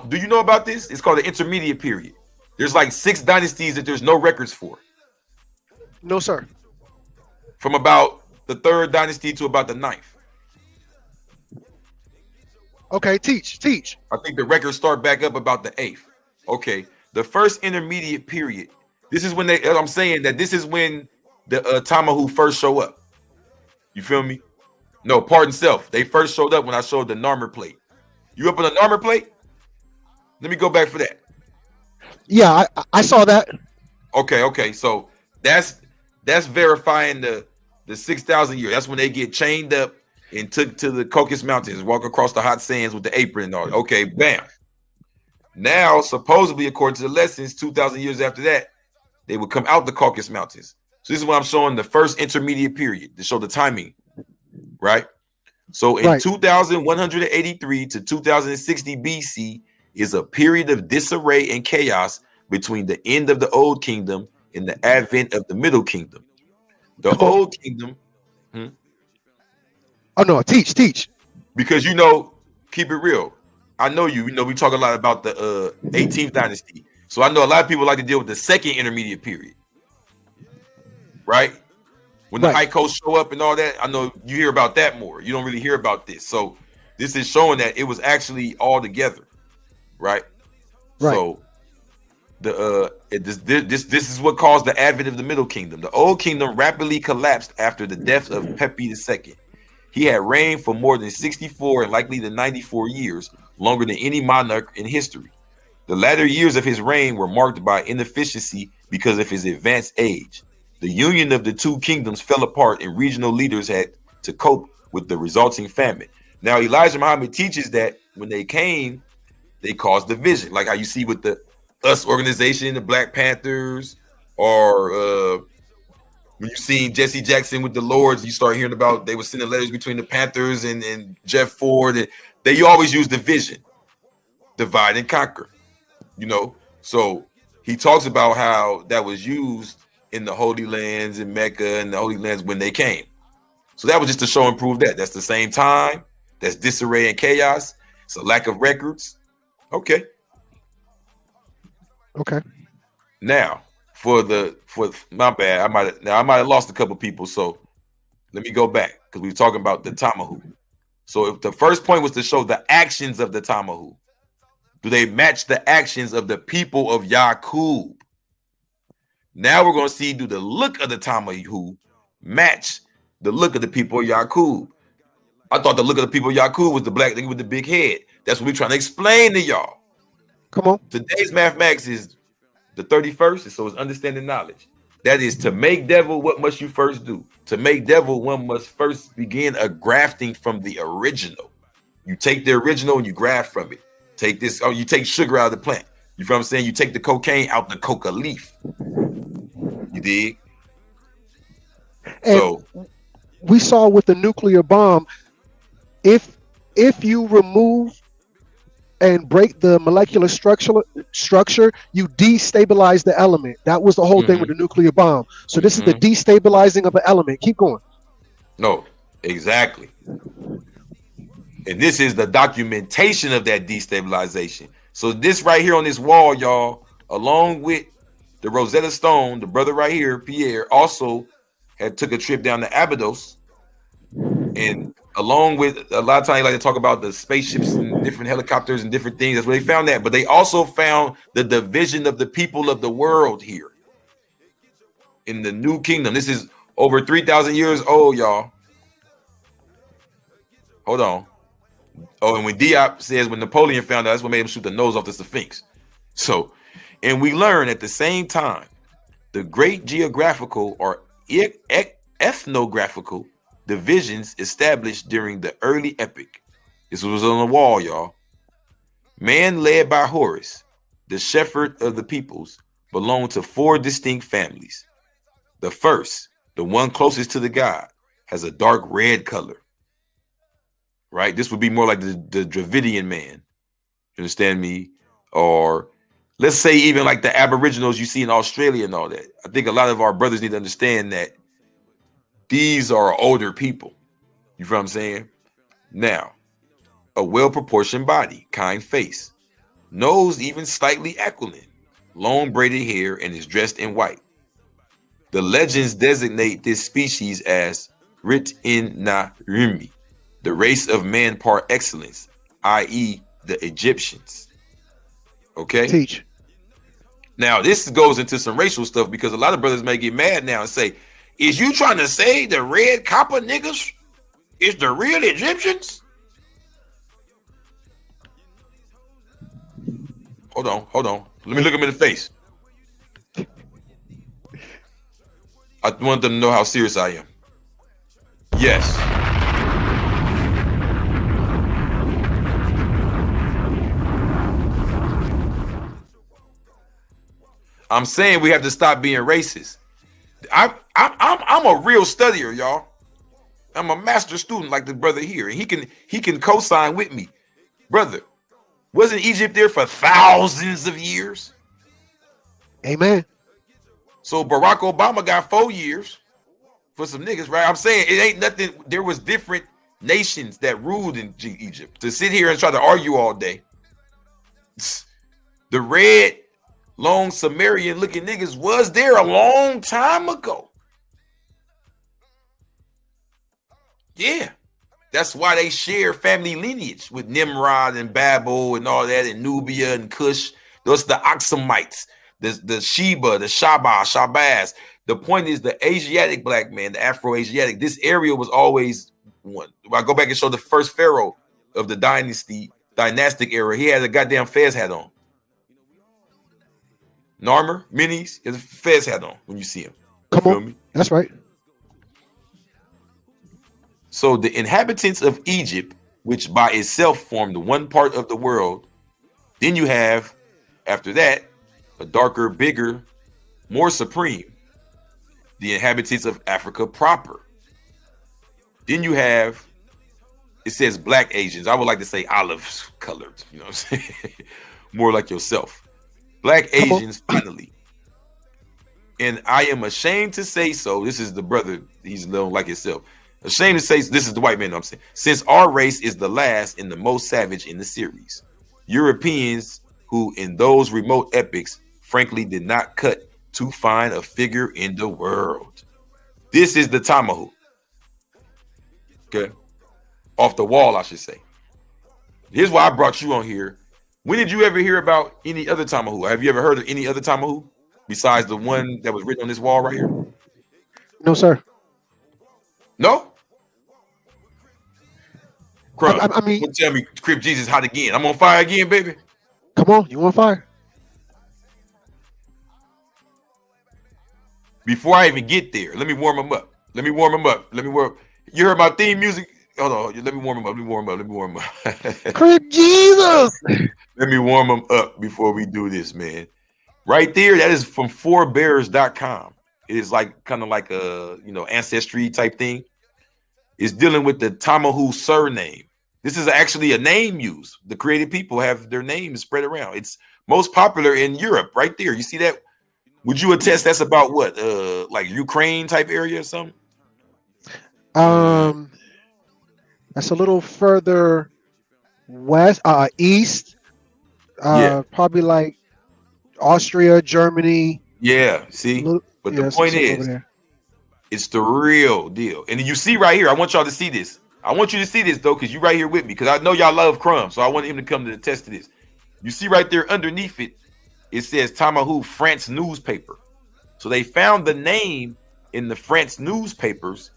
do you know about this? It's called the intermediate period. There's like 6 dynasties that there's no records for. No, sir. From about the 3rd dynasty to about the 9th. Okay, teach. I think the records start back up about the 8th. Okay, the first intermediate period. This is when I'm saying that this is when the Tamahu first show up. You feel me? No, pardon self. They first showed up when I showed the Narmer plate. You up on the Narmer plate? Let me go back for that. Yeah, I saw that. Okay. So that's verifying the 6,000 years. That's when they get chained up and took to the Caucasus Mountains, walk across the hot sands with the apron and all. Okay, bam. Now, supposedly, according to the lessons, 2,000 years after that, they would come out the Caucasus Mountains. So this is what I'm showing the first intermediate period to show the timing, right? So in 2183 to 2060 BC is a period of disarray and chaos between the end of the Old Kingdom and the advent of the Middle Kingdom. The Old Kingdom. Oh no, teach. Because keep it real. I know we talk a lot about the 18th dynasty. So I know a lot of people like to deal with the second intermediate period. Right? When the high coast show up and all that, I know you hear about that more. You don't really hear about this. So this is showing that it was actually all together. Right? So this is what caused the advent of the Middle Kingdom. The Old Kingdom rapidly collapsed after the death of Pepi II. He had reigned for more than 64 and likely the 94 years, longer than any monarch in history. The latter years of his reign were marked by inefficiency because of his advanced age. The union of the two kingdoms fell apart and regional leaders had to cope with the resulting famine. Now, Elijah Muhammad teaches that when they came, they caused division, like how you see with the US organization, the Black Panthers, or when you seen Jesse Jackson with the Lords, you start hearing about they were sending letters between the Panthers and Jeff Ford. And they always use division, divide and conquer, So he talks about how that was used in the Holy Lands in Mecca and the Holy Lands when they came. So that was just to show and prove that. That's the same time. That's disarray and chaos. It's a lack of records. Okay. Now, for my bad, I might have lost a couple people. So let me go back because we were talking about the Tamahu. So if the first point was to show the actions of the Tamahu, do they match the actions of the people of Yakub? Now we're going to see, do the look of the Tamahu match the look of the people of Yakub? I thought the look of the people of Yakub was the black nigga with the big head. That's what we're trying to explain to y'all. Come on. Today's mathematics is the 31st, so it's understanding knowledge. That is, to make devil, what must you first do? To make devil, one must first begin a grafting from the original. You take the original and you graft from it. Take this, you take sugar out of the plant. You feel what I'm saying? You take the cocaine out the coca leaf. You dig? And so we saw with the nuclear bomb, if you remove and break the molecular structure, you destabilize the element. That was the whole thing with the nuclear bomb. So this is the destabilizing of an element. Keep going. No, exactly. And this is the documentation of that destabilization. So this right here on this wall, y'all, along with the Rosetta Stone, the brother right here, Pierre, also took a trip down to Abydos. And along with, a lot of times, like to talk about the spaceships and different helicopters and different things. That's where they found that. But they also found the division of the people of the world here in the New Kingdom. This is over 3,000 years old, y'all. Hold on. Oh, and when Diop says when Napoleon found out, that's what made him shoot the nose off the Sphinx. So, and we learn at the same time, the great geographical or ethnographical divisions established during the early epic. This was on the wall, y'all. Man led by Horus, the shepherd of the peoples, belonged to 4 distinct families. The first, the one closest to the god, has a dark red color. Right? This would be more like the Dravidian man. You understand me? Or let's say even like the Aboriginals you see in Australia and all that. I think a lot of our brothers need to understand that these are older people. You feel what I'm saying? Now, a well-proportioned body, kind face, nose even slightly aquiline, long braided hair, and is dressed in white. The legends designate this species as Rit-in-na-rimi, the race of man par excellence, i.e. the Egyptians. Okay? Teach. Now, this goes into some racial stuff because a lot of brothers may get mad now and say, is you trying to say the red copper niggas is the real Egyptians? Hold on. Let me look them in the face. I want them to know how serious I am. Yes. I'm saying we have to stop being racist. I'm a real studier, y'all. I'm a master student like the brother here, and he can co-sign with me, brother. Wasn't Egypt there for thousands of years? Amen. So Barack Obama got 4 years for some niggas, right? I'm saying it ain't nothing. There was different nations that ruled in Egypt. To sit here and try to argue all day, the red, long Sumerian looking niggas was there a long time ago. Yeah. That's why they share family lineage with Nimrod and Babel and all that, and Nubia and Cush. Those the Oxamites, the Sheba, the Shabazz. The point is the Asiatic black man, the Afro-Asiatic, this area was always one. I go back and show the first pharaoh of the dynastic era. He had a goddamn fez hat on. Narmer, Minis, he has a fez hat on when you see him. Come on. Me? That's right. So the inhabitants of Egypt, which by itself formed one part of the world, then you have, after that, a darker, bigger, more supreme, the inhabitants of Africa proper. Then you have, it says black Asians. I would like to say olive colored, you know what I'm saying? More like yourself. Black Asians, finally. And I am ashamed to say so. This is the brother, he's a little like himself. Ashamed to say, this is the white man I'm saying. Since our race is the last and the most savage in the series, Europeans who in those remote epochs frankly did not cut too fine a figure in the world. This is the tomahawk. Okay. Off the wall, I should say. Here's why I brought you on here. When did you ever hear about any other tomahawk? Have you ever heard of any other tomahawk besides the one that was written on this wall right here? No, sir. No? Crumb, I mean, tell me, Crip Jesus hot again. I'm on fire again, baby. Come on, you on fire? Before I even get there, let me warm him up. You heard my theme music? Hold on, let me warm him up. Crip Jesus. Let me warm him up before we do this, man. Right there, that is from fourbears.com. It is like kind of like a ancestry type thing. It's dealing with the Tomahawk surname. This is actually a name used. The creative people have their names spread around. It's most popular in Europe, right there. You see that? Would you attest that's about what? Like Ukraine type area or something? That's a little further west, east. Probably like Austria, Germany. Yeah, see? But the point is, it's the real deal. And you see right here, I want y'all to see this. I want you to see this, though, because you're right here with me, because I know y'all love Crumb, so I want him to come to attest to this. You see right there underneath it, it says Tomahawk France newspaper. So they found the name in the France newspapers,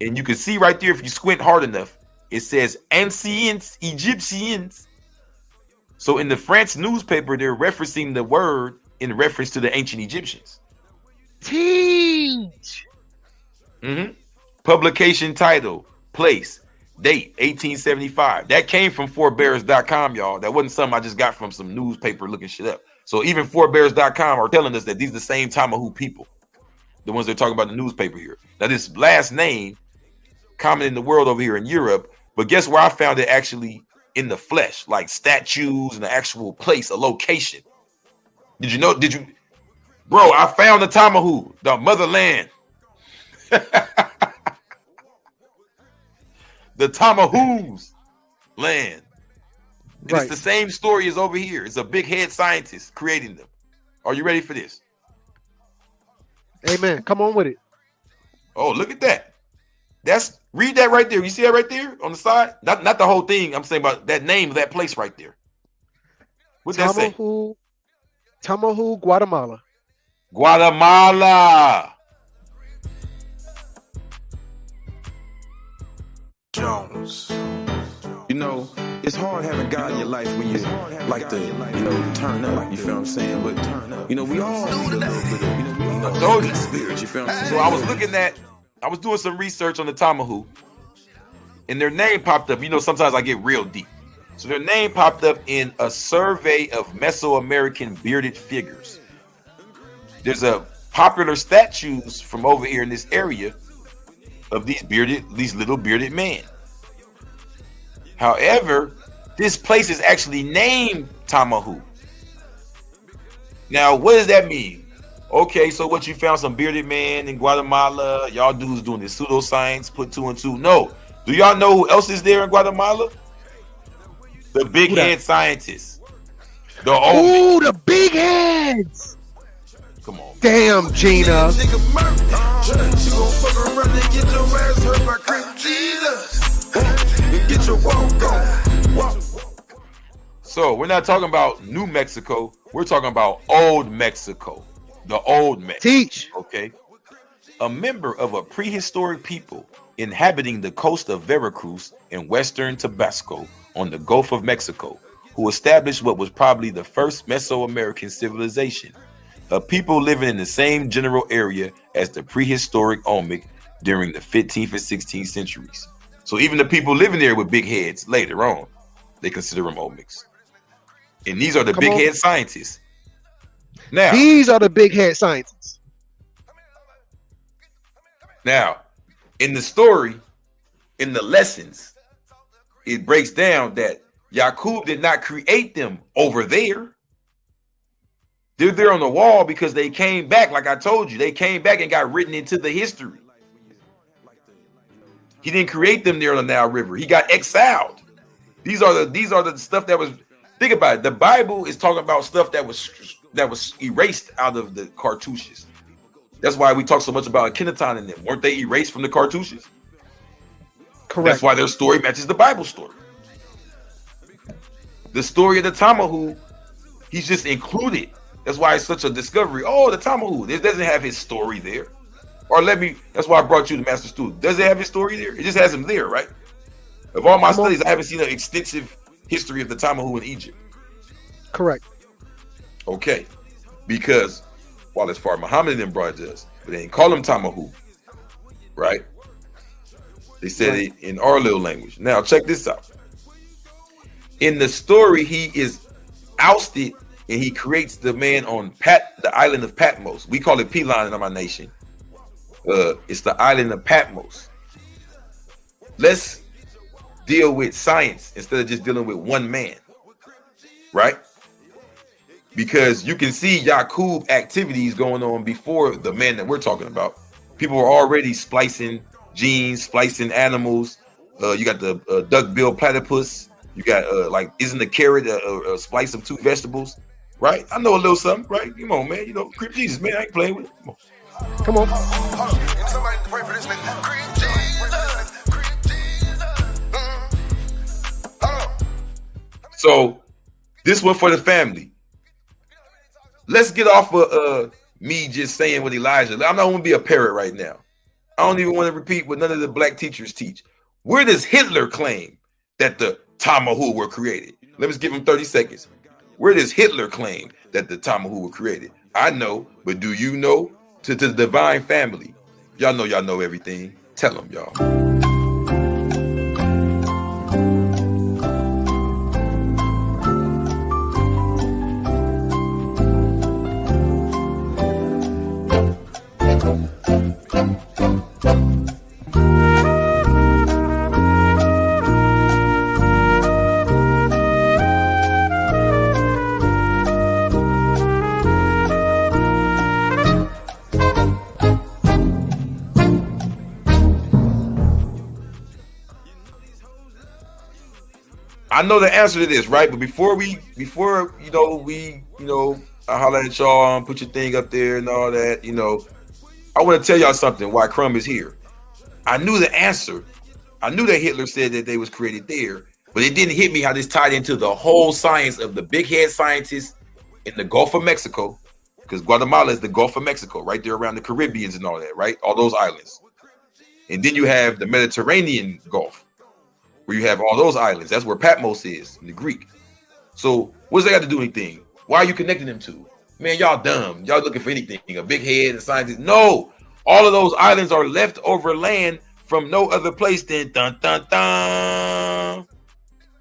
and you can see right there, if you squint hard enough, it says Ancients Egyptians. So in the France newspaper, they're referencing the word in reference to the ancient Egyptians. Teach. Publication title, place, date, 1875. That came from fourbears.com, y'all. That wasn't something I just got from some newspaper looking shit up. So even forebears.com are telling us that these are the same Tamahu people, the ones they're talking about in the newspaper here. Now, this last name, common in the world over here in Europe, but guess where I found it actually in the flesh, like statues and the actual place, a location. Did you know? Bro, I found the Tamahu, the motherland. The Tamahu's land. And it's the same story as over here. It's a big head scientist creating them. Are you ready for this? Amen. Come on with it. Oh, look at that. Read that right there. You see that right there on the side? Not the whole thing. I'm saying about that name of that place right there. What's that say? Tamahu, Guatemala. Guatemala. Jones. You know, it's hard having God in your life when you like to, turn up. You feel what I'm saying? But we all need a little bit of, good spirit. You feel what I'm saying? So I was doing some research on the Tamahu, and their name popped up. Sometimes I get real deep. So their name popped up in a survey of Mesoamerican bearded figures. There's a popular statues from over here in this area of these little bearded men. However, this place is actually named Tamahu. Now, what does that mean? Okay, so what, you found some bearded man in Guatemala? Y'all dudes doing this pseudoscience, put 2 and 2. No. Do y'all know who else is there in Guatemala? The big head scientists. The big heads. Come on. Damn, Gina. So we're not talking about New Mexico. We're talking about Old Mexico. The Old Mexico. Teach. Okay. A member of a prehistoric people inhabiting the coast of Veracruz in western Tabasco on the Gulf of Mexico, who established what was probably the first Mesoamerican civilization. A people living in the same general area as the prehistoric Olmec during the 15th and 16th centuries. So even the people living there with big heads later on, they consider them Olmecs. And these are the big head scientists. Now, these are the big head scientists. Now, in the story, in the lessons, it breaks down that Yakub did not create them over there. They're there on the wall because they came back, like I told you. They came back and got written into the history. He didn't create them there on the Nile River. He got exiled. These are the stuff that was. Think about it. The Bible is talking about stuff that was erased out of the cartouches. That's why we talk so much about Akhenaton and them. Weren't they erased from the cartouches? Correct. That's why their story matches the Bible story. The story of the Tamahu, he's just included. That's why it's such a discovery. Oh, the Tamahu. It doesn't have his story there. Or that's why I brought you the master student. Does it have his story there? It just has him there, right? Of all my studies, I haven't seen an extensive history of the Tamahu in Egypt. Correct. Okay. Because while as far Muhammad and brought it us, but they didn't call him Tamahu. Right? They said it in our little language. Now check this out. In the story, he is ousted and he creates the man on the island of Patmos. We call it Pelon in my nation. It's the island of Patmos. Let's deal with science instead of just dealing with one man, right? Because you can see Yakub activities going on before the man that we're talking about. People were already splicing genes, splicing animals. You got the duck-billed platypus. You got isn't the carrot a splice of 2 vegetables? Right? I know a little something, right? Come on, man. Crip Jesus, man. I ain't playing with it. Come on. Somebody pray for this man. Crip Jesus. Crip Jesus. So this one for the family. Let's get off of me just saying what Elijah. I'm not going to be a parrot right now. I don't even want to repeat what none of the black teachers teach. Where does Hitler claim that the Tamahu were created? Let me give him 30 seconds. Where does Hitler claim that the Tamahu were created? I know, but do you know? To the divine family. Y'all know everything. Tell them, y'all. I know the answer to this, right? But before I holler at y'all and put your thing up there and all that, I want to tell y'all something why Crumb is here. I knew the answer. I knew that Hitler said that they was created there, but it didn't hit me how this tied into the whole science of the big head scientists in the Gulf of Mexico, because Guatemala is the Gulf of Mexico, right there around the Caribbeans and all that, right? All those islands. And then you have the Mediterranean Gulf, where you have all those islands. That's where Patmos is in the Greek. So what's that got to do anything? Why are you connecting them to? Man, y'all dumb. Y'all looking for anything, a big head and scientist. No, all of those islands are leftover land from no other place than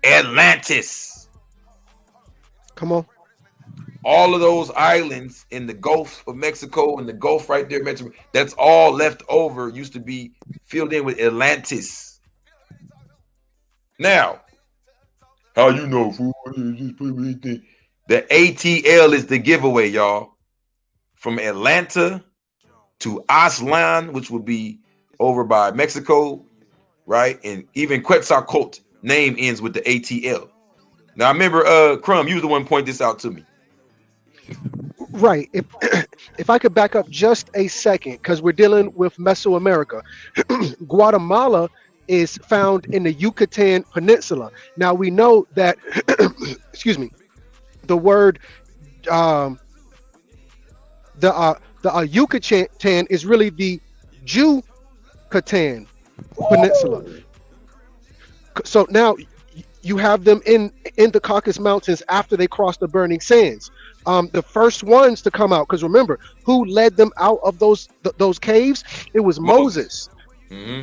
Atlantis. Come on. All of those islands in the Gulf of Mexico and the Gulf right there, that's all left over, used to be filled in with Atlantis. Now, how you know, fool? The ATL is the giveaway, y'all. From Atlanta to Aztlan, which would be over by Mexico, right? And even Quetzalcoatl name ends with the ATL. Now, I remember, Crumb, you was the one to point this out to me. Right. If I could back up just a second, because we're dealing with Mesoamerica. Guatemala is found in the Yucatan Peninsula. Now we know that, excuse me, the word, the Yucatan is really the Yucatan Peninsula. So now you have them in the Caucasus Mountains after they crossed the burning sands. The first ones to come out, because remember, who led them out of those caves? It was Moses. Mm-hmm.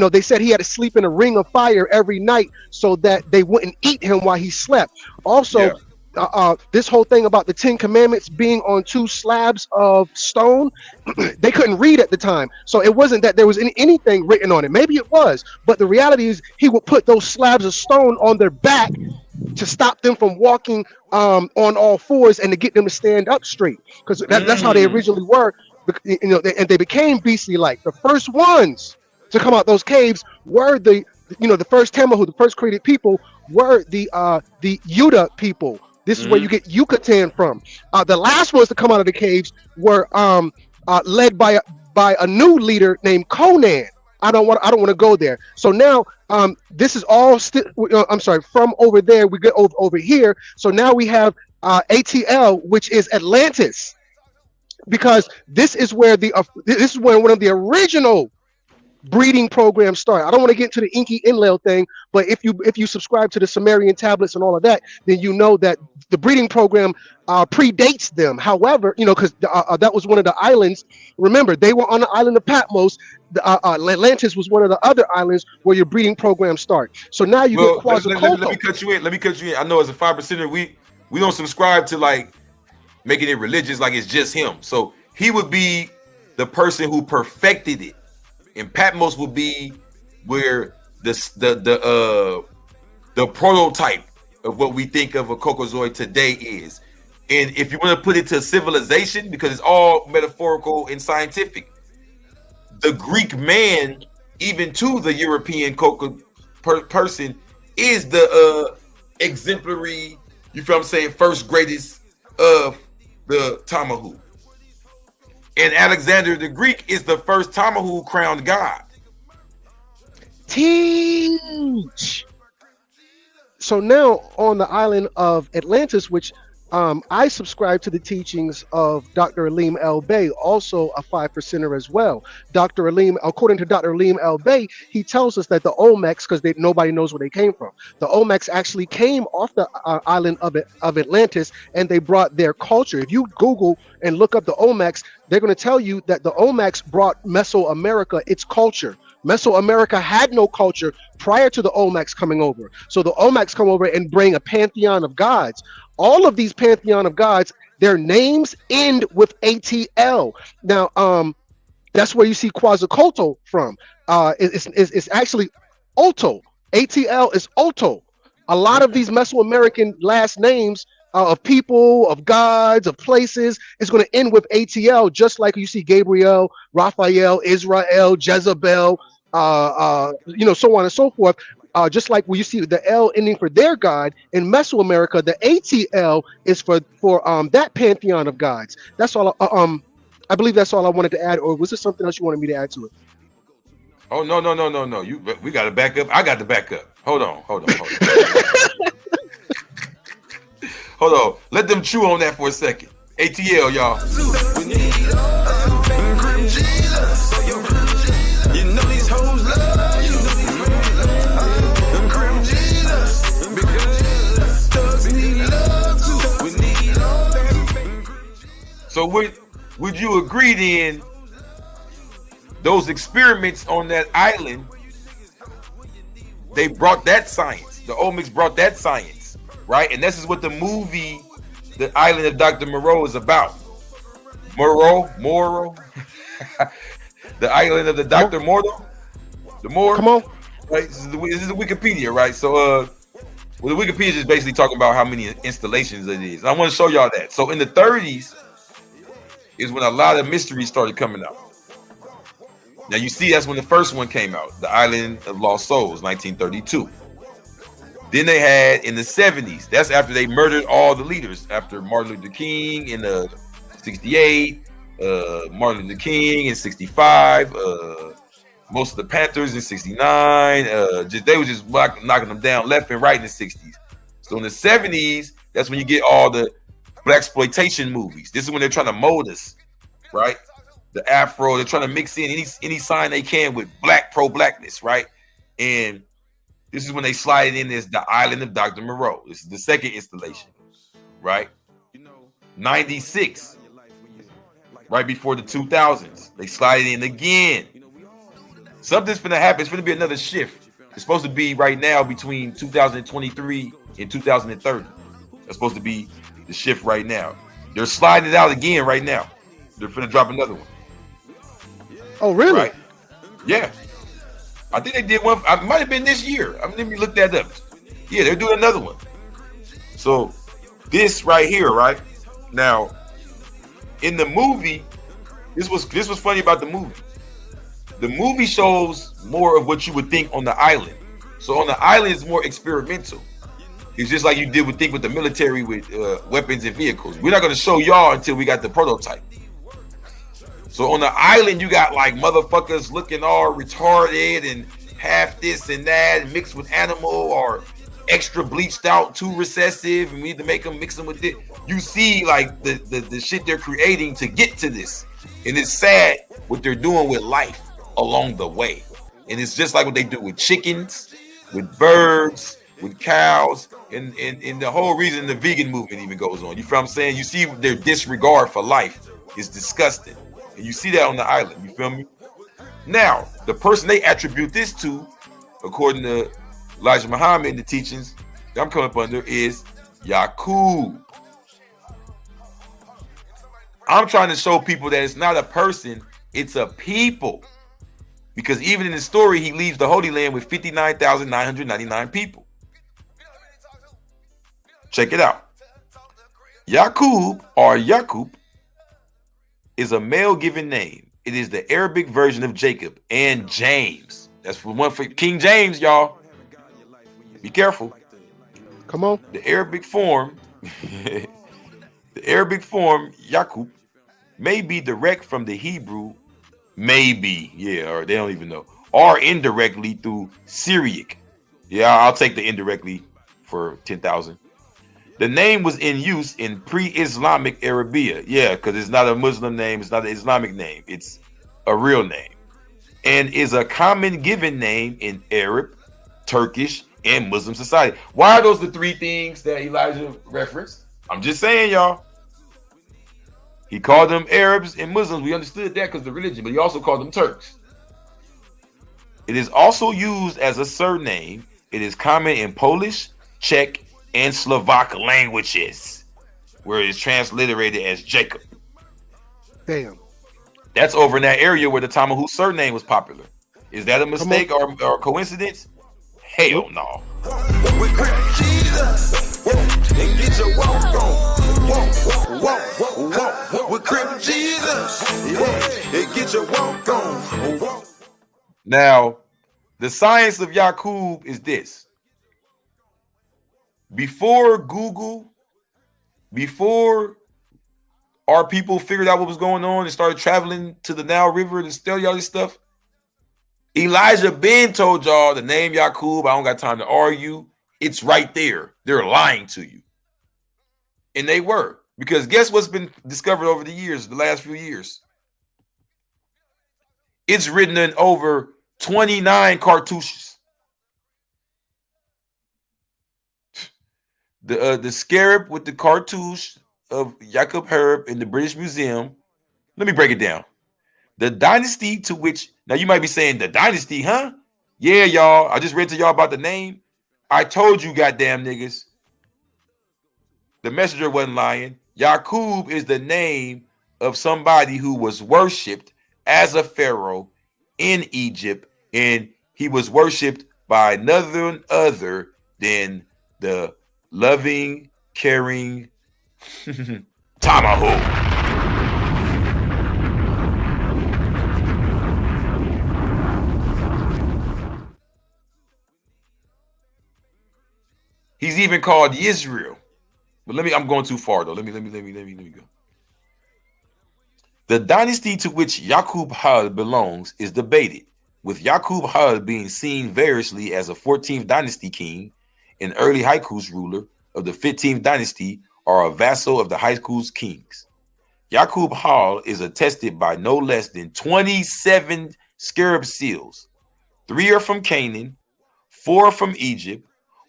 They said he had to sleep in a ring of fire every night so that they wouldn't eat him while he slept. Also, this whole thing about the 10 Commandments being on 2 slabs of stone, they couldn't read at the time. So it wasn't that there was anything written on it. Maybe it was, but the reality is he would put those slabs of stone on their back to stop them from walking on all fours and to get them to stand up straight, because that's how they originally were. And they became beastly-like. The first ones to come out those caves were the first Tamahu, the first created people were the Yuta people. This is where you get Yucatan from. The last ones to come out of the caves were led by a new leader named Conan. I don't want to go there. So now this is all from over there we get over here. So now we have ATL, which is Atlantis, because this is where one of the original breeding program started. I don't want to get into the Inky Enlil thing, but if you subscribe to the Sumerian tablets and all of that, then you know that the breeding program predates them. However, because that was one of the islands. Remember, they were on the island of Patmos. Atlantis was one of the other islands where your breeding program starts. So now you get Quetzalcoatl. Let me cut you in. I know as a 5%, we don't subscribe to like making it religious, like it's just him. So he would be the person who perfected it. And Patmos will be where the prototype of what we think of a Cockazoid today is. And if you want to put it to civilization, because it's all metaphorical and scientific, the Greek man, even to the European person, is the exemplary, you feel what I'm saying, first greatest of the Tamahu. And Alexander the Greek is the first Tamahu crowned god. Teach. So now on the island of Atlantis, which I subscribe to the teachings of Dr. Aleem El-Bey, also a 5%er as well. According to Dr. Aleem El-Bey, he tells us that the Olmecs, because nobody knows where they came from, the Olmecs actually came off the island of Atlantis, and they brought their culture. If you Google and look up the Olmecs, they're going to tell you that the Olmecs brought Mesoamerica its culture. Mesoamerica had no culture prior to the Olmecs coming over. So the Olmecs come over and bring a pantheon of gods. All of these pantheon of gods their names end with ATL. Now, that's where you see Quetzalcoatl from. It's actually Otto. ATL is Otto. A lot of these Mesoamerican last names of people, of gods, of places, is going to end with ATL, just like you see Gabriel, Raphael, Israel, Jezebel, so on and so forth. Just like when you see the L ending for their god in Mesoamerica, the ATL is for that pantheon of gods. That's all. I believe that's all I wanted to add. Or was there something else you wanted me to add to it? Oh no. We got to back up. I got to back up. Hold on. Hold on. Let them chew on that for a second. ATL, y'all. So would you agree then? Those experiments on that island, they brought that science. The Olmecs brought that science, right? And this is what the movie, The Island of Dr. Moreau, is about. Moreau, the island of the Dr. Morto, the Moor. Come on, right? This is the Wikipedia, right? So, the Wikipedia is basically talking about how many installations it is. I want to show y'all that. So, in the 30s is when a lot of mysteries started coming out. Now you see that's when the first one came out, The Island of Lost Souls, 1932. Then they had in the 70s, that's after they murdered all the leaders, after Martin Luther King in 68, Martin Luther King in 65, most of the Panthers in 69, they were just knocking them down left and right in the 60s. So in the 70s, that's when you get all the blaxploitation movies. This is when they're trying to mold us, right? The Afro, they're trying to mix in any sign they can with pro-blackness, right? And this is when they slide in this The Island of Dr. Moreau. This is the second installation, right? 96, right before the 2000s, they slide it in again. Something's gonna happen. It's gonna be another shift. It's supposed to be right now between 2023 and 2030. That's supposed to be the shift right now. They're sliding it out again right now. They're gonna drop another one. Oh, really? Right. Yeah. I think they did one. It might have been this year. Let me look that up. Yeah, they're doing another one. So this right here, right? Now, in the movie, this was funny about the movie. The movie shows more of what you would think on the island. So on the island, it's more experimental. It's just like you did with the military with weapons and vehicles. We're not going to show y'all until we got the prototype. So on the island, you got like motherfuckers looking all retarded and half this and that, and mixed with animal or extra bleached out, too recessive, and we need to make them mix them with it. You see like the shit they're creating to get to this. And it's sad what they're doing with life along the way. And it's just like what they do with chickens, with birds, with cows, and the whole reason the vegan movement even goes on. You feel what I'm saying? You see their disregard for life is disgusting. And you see that on the island, you feel me? Now, the person they attribute this to, according to Elijah Muhammad and the teachings that I'm coming up under, is Yakub. I'm trying to show people that it's not a person, it's a people. Because even in the story, he leaves the Holy Land with 59,999 people. Check it out. Yakub, or Yakub, is a male given name. It is the Arabic version of Jacob and James. That's for King James, y'all. Be careful. Come on. The Arabic form, Yakub, may be direct from the Hebrew, maybe, or they don't even know, or indirectly through Syriac. Yeah, I'll take the indirectly for 10,000. The name was in use in pre-Islamic Arabia. Yeah, because it's not a Muslim name. It's not an Islamic name. It's a real name. And is a common given name in Arab, Turkish, and Muslim society. Why are those the three things that Elijah referenced? I'm just saying, y'all. He called them Arabs and Muslims. We understood that because of the religion, but he also called them Turks. It is also used as a surname. It is common in Polish, Czech, and Slovak languages. where it's transliterated as Jacob. Damn. That's over in that area where the Tamahu surname was popular. Is that a mistake or coincidence? Hell no. With Crip Jesus, and get your walk on. Walk. With Crip Jesus, and get your walk on. Now, the science of Yakub is this. Before Google, before our people figured out what was going on and started traveling to the Nile River to tell y'all this stuff, Elijah Ben told y'all the name Yakub. I don't got time to argue. It's right there. They're lying to you. And they were. Because guess what's been discovered over the years, the last few years? It's written in over 29 cartouches. The scarab with the cartouche of Yakub Herb in the British Museum. Let me break it down. The dynasty to which, now you might be saying, the dynasty, huh? Yeah, y'all. I just read to y'all about the name. I told you, goddamn niggas. The messenger wasn't lying. Yakub is the name of somebody who was worshipped as a pharaoh in Egypt, and he was worshipped by none other than the loving, caring Tamahu. He's even called Israel. But I'm going too far though. Let me go. The dynasty to which Yakub Had belongs is debated, with Yakub Had being seen variously as a 14th dynasty king, an early Hyksos ruler of the 15th dynasty, or a vassal of the Hyksos kings. Yakub Had is attested by no less than 27 scarab seals. 3 are from Canaan, 4 are from Egypt,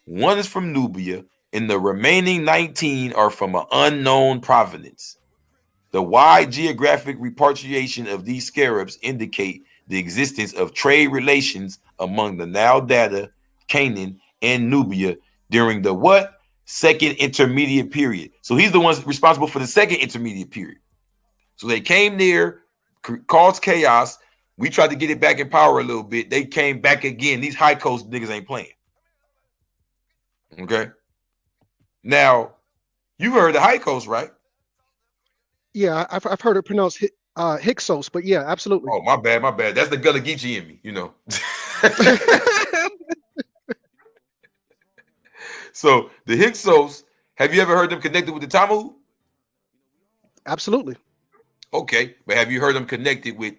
1 is from Nubia, and the remaining 19 are from an unknown provenance. The wide geographic repatriation of these scarabs indicate the existence of trade relations among the Nile Delta, Canaan, and Nubia during the what? Second intermediate period. So he's the one responsible for the second intermediate period. So they came there, caused chaos. We tried to get it back in power a little bit. They came back again. These high coast niggas ain't playing. Okay. Now, you heard the high coast, right? Yeah, I've heard it pronounced Hyksos, but yeah, absolutely. Oh, my bad. That's the Gullah Geechee in me, you know. So the Hyksos, have you ever heard them connected with the Tamahu? Absolutely. Okay, but have you heard them connected with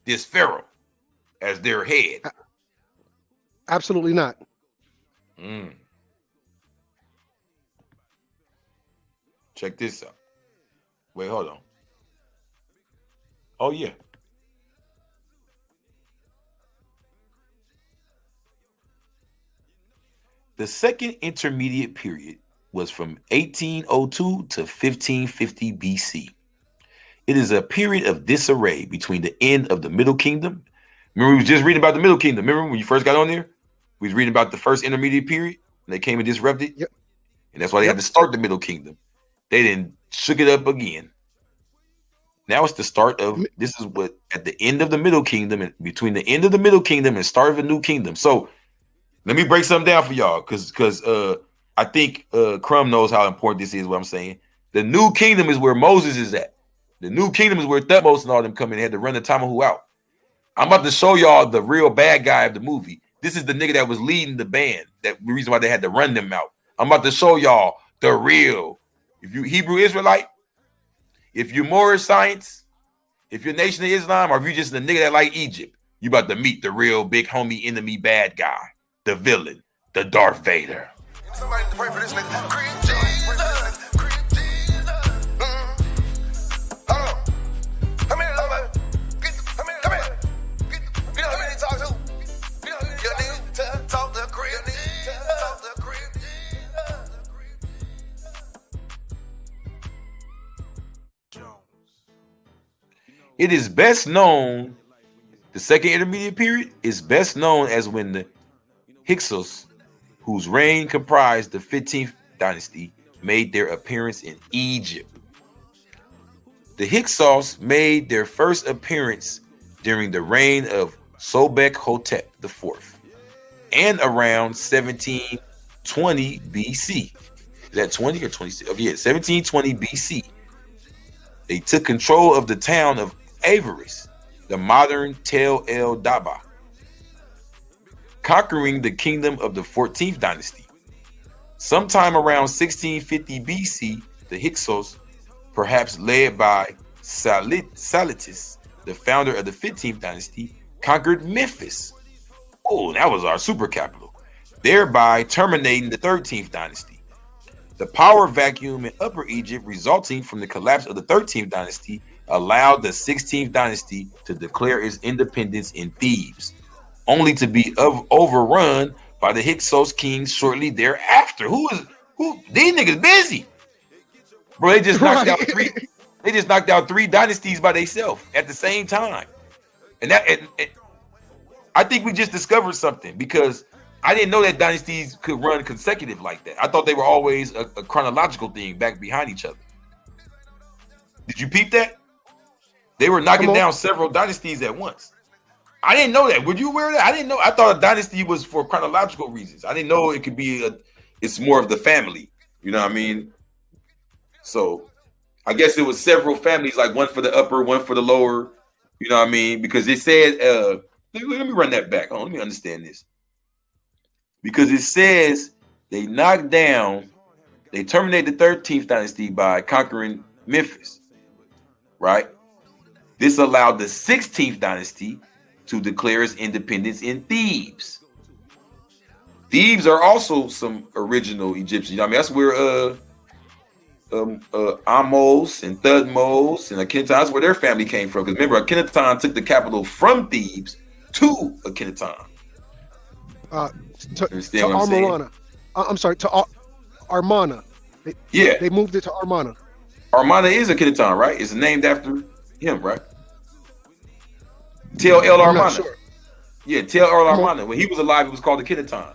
this pharaoh as their head? Absolutely not. Check this out. Wait, hold on. Oh, yeah. The second intermediate period was from 1802 to 1550 BC. It is a period of disarray between the end of the Middle Kingdom. Remember, we was just reading about the Middle Kingdom. Remember when you first got on there? We was reading about the first intermediate period, and they came and disrupted. Yep. And that's why they had to start the Middle Kingdom. They didn't shook it up again. Now it's the start of, this is what, at the end of the Middle Kingdom, and between the end of the Middle Kingdom and start of a new kingdom. So let me break something down for y'all, because I think Crumb knows how important this is, what I'm saying. The new kingdom is where Moses is at. The new kingdom is where Thutmose and all them come in and had to run the Tamahu out. I'm about to show y'all the real bad guy of the movie. This is the nigga that was leading the band. That the reason why they had to run them out. I'm about to show y'all the real. If you Hebrew Israelite, if you're Moorish science, if you're Nation of Islam, or if you're just a nigga that like Egypt, you about to meet the real big homie enemy bad guy, the villain, the Darth Vader. Somebody pray for this nigga. Crip Jesus. Crip Jesus. Hold on. Come here, little baby. Come here. You know who you need to talk to? You need to talk to Crip. It is best known, the second intermediate period is best known as when the Hyksos, whose reign comprised the 15th dynasty, made their appearance in Egypt. The Hyksos made their first appearance during the reign of Sobek Hotep IV and around 1720 BC. Is that 20 or 26? Oh, yeah, 1720 BC. They took control of the town of Avaris, the modern Tel El Daba, conquering the kingdom of the 14th dynasty. Sometime around 1650 BC, the Hyksos, perhaps led by Salatis, the founder of the 15th dynasty, conquered Memphis. Oh, that was our super capital, thereby terminating the 13th dynasty. The power vacuum in Upper Egypt resulting from the collapse of the 13th dynasty allowed the 16th dynasty to declare its independence in Thebes, only to be overrun by the Hyksos kings shortly thereafter. Who these niggas busy? Bro, they just knocked out three. They just knocked out 3 dynasties by themselves at the same time. And I think we just discovered something, because I didn't know that dynasties could run consecutive like that. I thought they were always a chronological thing back behind each other. Did you peep that? They were knocking down several dynasties at once. I didn't know that. Were you aware of that? I didn't know. I thought a dynasty was for chronological reasons. I didn't know it could be it's more of the family. You know what I mean? So I guess it was several families, like one for the upper, one for the lower. You know what I mean? Because it said, let me run that back. Let me understand this. Because it says they terminated the 13th dynasty by conquering Memphis, right? This allowed the 16th dynasty to declare its independence in Thebes. Thebes are also some original Egyptians. You know what I mean? That's where Amos and Thutmose and Akhenaten, that's where their family came from. Because remember, Akhenaten took the capital from Thebes to Akhenaten. To Armana. I'm sorry, to Armana. They moved it to Armana. Armana is Akhenaten, right? It's named after him, right? Tel El Armana. Sure. Yeah, Tel El Armana. When he was alive, it was called Akhenaten.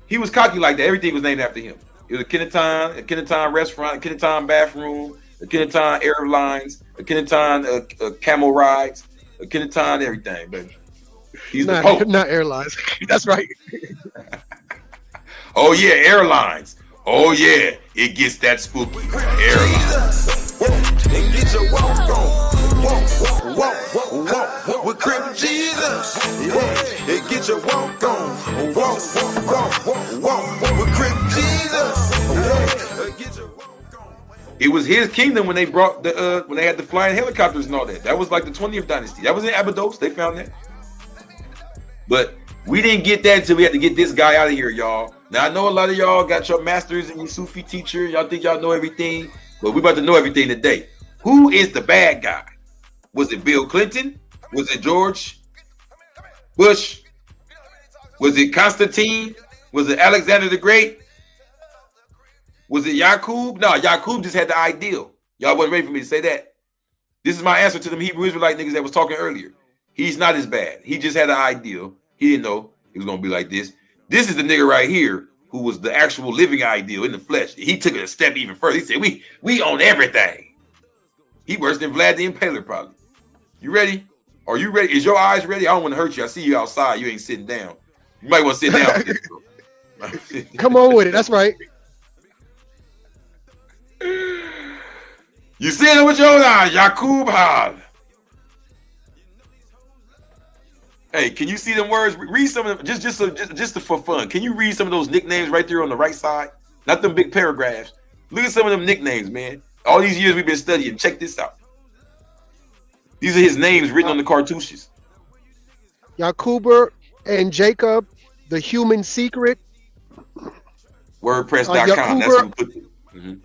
He was cocky like that. Everything was named after him. It was Akhenaten restaurant, Akhenaten bathroom, Akhenaten airlines, Akhenaten camel rides, Akhenaten everything, baby. He's the Pope. Not airlines. That's right. Oh yeah, airlines. Oh yeah, it gets that spooky. Airlines. And get your walk on. Walk with Crip Jesus. And get your walk on. Walk with Crip Jesus. It was his kingdom when they brought when they had the flying helicopters and all that. That was like the 20th dynasty. That was in Abydos. They found that. But we didn't get that until we had to get this guy out of here, y'all. Now, I know a lot of y'all got your masters and your Sufi teacher. Y'all think y'all know everything, but we about to know everything today. Who is the bad guy? Was it Bill Clinton? Was it George Bush? Was it Constantine? Was it Alexander the Great? Was it Yakub? No, Yakub just had the ideal. Y'all wasn't ready for me to say that. This is my answer to them Hebrew Israelite niggas that was talking earlier. He's not as bad. He just had an ideal. He didn't know it was going to be like this. This is the nigga right here who was the actual living ideal in the flesh. He took it a step even further. He said, we own everything. He worse than Vlad the Impaler probably. You ready? Are you ready? Is your eyes ready? I don't want to hurt you. I see you outside. You ain't sitting down. You might want to sit down. For this, come on with it. That's right. You see it with your own eyes. Yakub Hal. Hey, can you see them words? Read some of them just for fun. Can you read some of those nicknames right there on the right side? Not them big paragraphs. Look at some of them nicknames, man. All these years we've been studying. Check this out. These are his names written on the cartouches. Yakuber and Jacob, the human secret. WordPress.com. That's what we put there.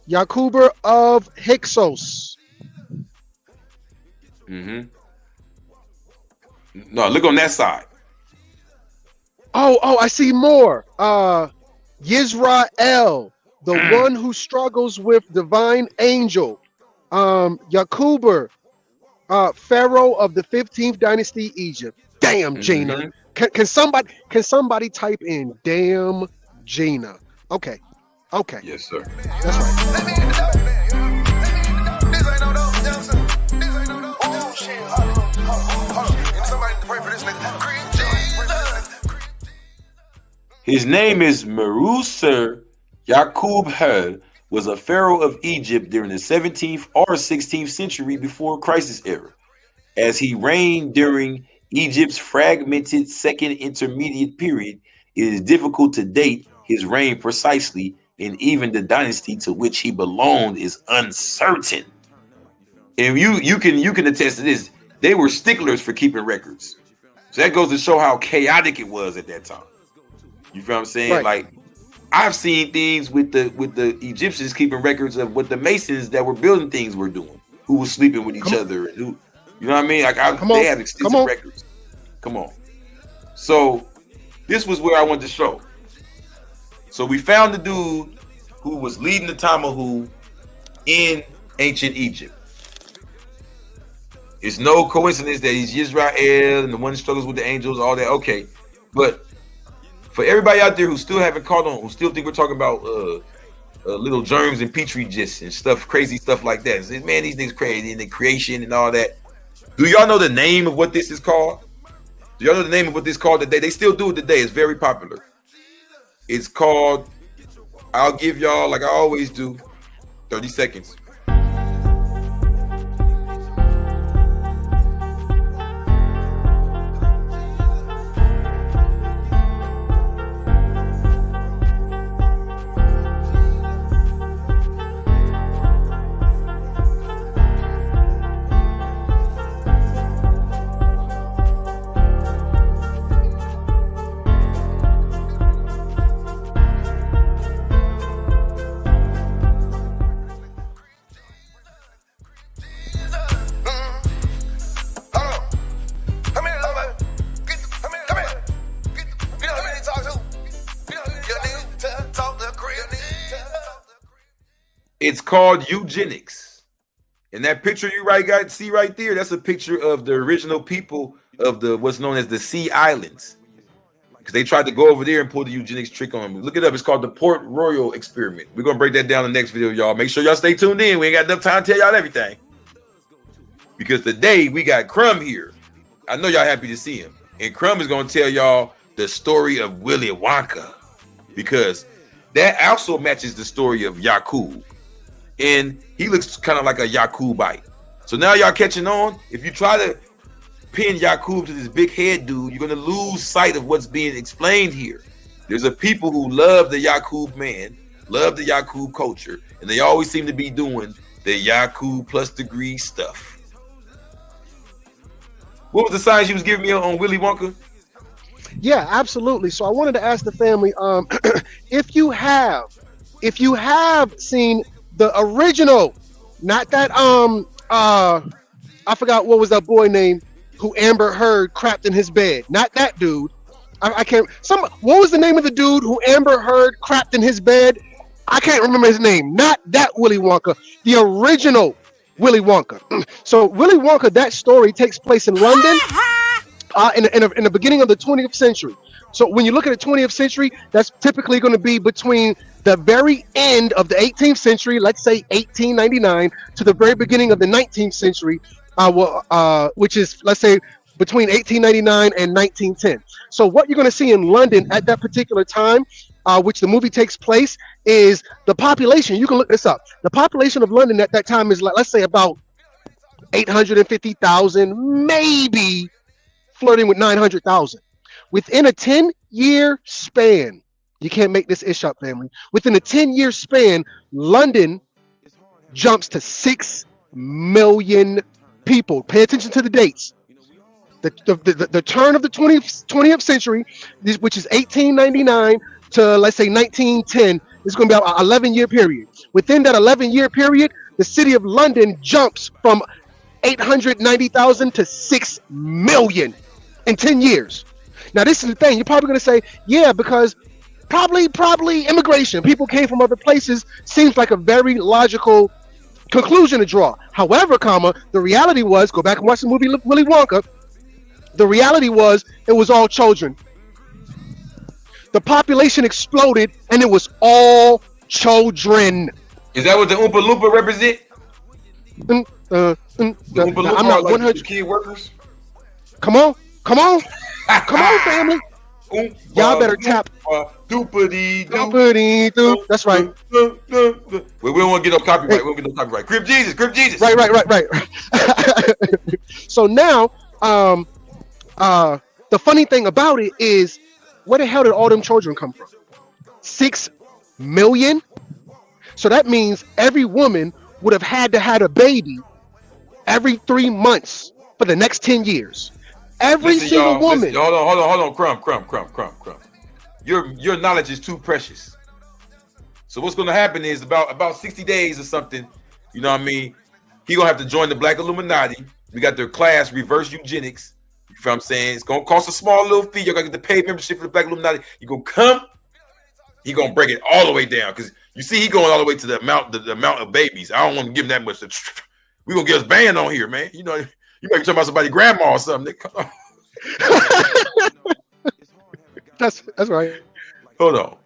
Yakuber of Hyksos. No, look on that side. Oh, I see more. Yisrael, the one who struggles with divine angel. Yakuber, Pharaoh of the 15th dynasty, Egypt. Damn, Gina. Can somebody type in damn Gina? Okay. Yes, sir. That's right. His name is Meruser Yakub was a pharaoh of Egypt during the 17th or 16th century before Christ's era. As he reigned during Egypt's fragmented second intermediate period, it is difficult to date his reign precisely, and even the dynasty to which he belonged is uncertain. And you can attest to this. They were sticklers for keeping records. So that goes to show how chaotic it was at that time. You feel what I'm saying? Right. Like, I've seen things with the Egyptians keeping records of what the Masons that were building things were doing, who was sleeping with each other, and who, you know what I mean? Like, they have extensive records. Come on. So this was where I wanted to show. So we found the dude who was leading the Tamahu in ancient Egypt. It's no coincidence that he's Israel and the one who struggles with the angels, all that. Okay, but for everybody out there who still haven't caught on, who still think we're talking about little germs and petri discs and stuff, crazy stuff like that. Say, man, these things crazy and the creation and all that. Do y'all know the name of what this is called? Do y'all know the name of what this is called today? They still do it today. It's very popular. It's called, I'll give y'all, like I always do, 30 seconds. It's called eugenics. And that picture you see right there, that's a picture of the original people of the what's known as the Sea Islands. Because they tried to go over there and pull the eugenics trick on me. Look it up. It's called the Port Royal Experiment. We're going to break that down in the next video, y'all. Make sure y'all stay tuned in. We ain't got enough time to tell y'all everything. Because today we got Crumb here. I know y'all happy to see him. And Crumb is going to tell y'all the story of Willy Wonka. Because that also matches the story of Yakub. And he looks kind of like a Yakubite. So now y'all catching on. If you try to pin Yakub to this big head dude, you're going to lose sight of what's being explained here. There's a people who love the Yakub man, love the Yakub culture, and they always seem to be doing the Yakub plus degree stuff. What was the signs you was giving me on Willy Wonka? Yeah, absolutely. So I wanted to ask the family, if you have seen the original, not that I forgot what was that boy name who Amber Heard crapped in his bed. Not that dude. I can't. What was the name of the dude who Amber Heard crapped in his bed? I can't remember his name. Not that Willy Wonka. The original Willy Wonka. So Willy Wonka, that story takes place in London in the beginning of the 20th century. So when you look at the 20th century, that's typically going to be between the very end of the 18th century, let's say 1899, to the very beginning of the 19th century, which is, let's say, between 1899 and 1910. So what you're going to see in London at that particular time, which the movie takes place, is the population. You can look this up. The population of London at that time is, let's say, about 850,000, maybe flirting with 900,000. Within a 10-year span, you can't make this ish up, family. Within a 10-year span, London jumps to 6 million people. Pay attention to the dates. The turn of the 20th century, which is 1899 to, let's say, 1910, is going to be an 11-year period. Within that 11-year period, the city of London jumps from 890,000 to 6 million in 10 years. Now, this is the thing. You're probably going to say, yeah, because probably immigration. People came from other places. Seems like a very logical conclusion to draw. However, the reality was, go back and watch the movie Willy Wonka. The reality was, it was all children. The population exploded, and it was all children. Is that what the Oompa Loompa represent? I'm not 100 key workers. Come Come on, family. Y'all better tap. That's right. We don't want to get no copyright. We don't get no copyright. Crip Jesus. Right. So now, the funny thing about it is, where the hell did all them children come from? 6 million. So that means every woman would have had to have a baby every 3 months for the next 10 years. Every single woman. Hold on. Crumb. Your knowledge is too precious. So what's going to happen is about 60 days or something, you know what I mean? He going to have to join the Black Illuminati. We got their class, reverse eugenics. You feel what I'm saying? It's going to cost a small little fee. You're going to get the paid membership for the Black Illuminati. You're going to come. He going to break it all the way down. Because you see, he going all the way to the amount of babies. I don't want to give him that much. We're going to get us banned on here, man. You know, you might be talking about somebody's grandma or something. That's right. Hold on.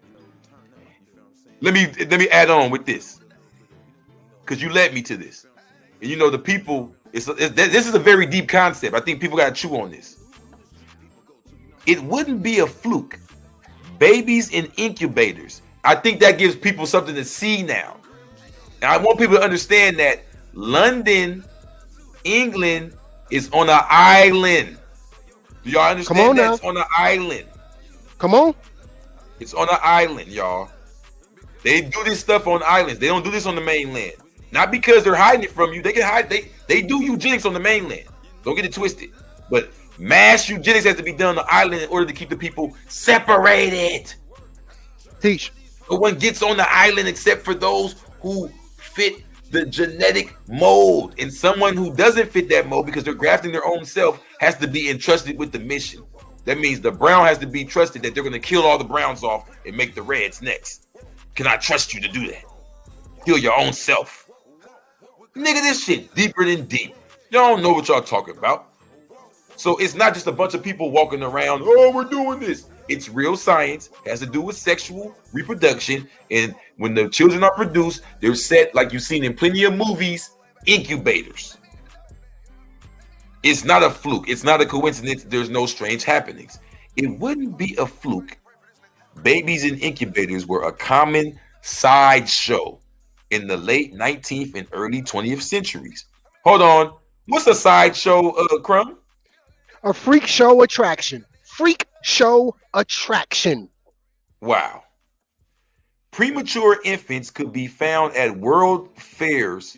Let me add on with this. Because you led me to this. And you know, the people, this is a very deep concept. I think people got to chew on this. It wouldn't be a fluke. Babies in incubators. I think that gives people something to see now. And I want people to understand that London, England is on an island. Do y'all understand? Come on that? now. It's on an island. Come on. It's on an island, y'all. They do this stuff on islands. They don't do this on the mainland. Not because they're hiding it from you. They can hide. They do eugenics on the mainland. Don't get it twisted. But mass eugenics has to be done on the island in order to keep the people separated. Teach. No one gets on the island except for those who fit the genetic mold. And someone who doesn't fit that mold because they're grafting their own self has to be entrusted with the mission. That means the brown has to be trusted that they're going to kill all the browns off and make the reds next. Can I trust you to do that? Kill your own self. Nigga, this shit deeper than deep. Y'all don't know what y'all talking about. So it's not just a bunch of people walking around, oh, we're doing this. It's real science. It has to do with sexual reproduction. And when the children are produced, they're set, like you've seen in plenty of movies, incubators. It's not a fluke. It's not a coincidence. There's no strange happenings. It wouldn't be a fluke. Babies in incubators were a common sideshow in the late 19th and early 20th centuries. Hold on. What's a sideshow, Crumb? A freak show attraction. Freak show attraction. Wow. Premature infants could be found at world fairs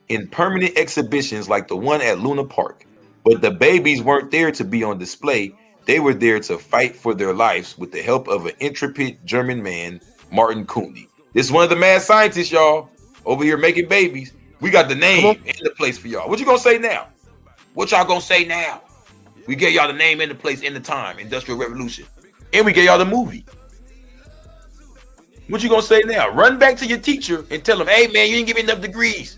in permanent exhibitions like the one at Luna Park. But the babies weren't there to be on display. They were there to fight for their lives with the help of an intrepid German man, Martin Cooney. This is one of the mad scientists, y'all, over here making babies. We got the name and the place for y'all. What you gonna say now? What y'all gonna say now? We gave y'all the name and the place and the time, Industrial Revolution. And we gave y'all the movie. What you gonna say now? Run back to your teacher and tell him, hey man, you didn't give me enough degrees.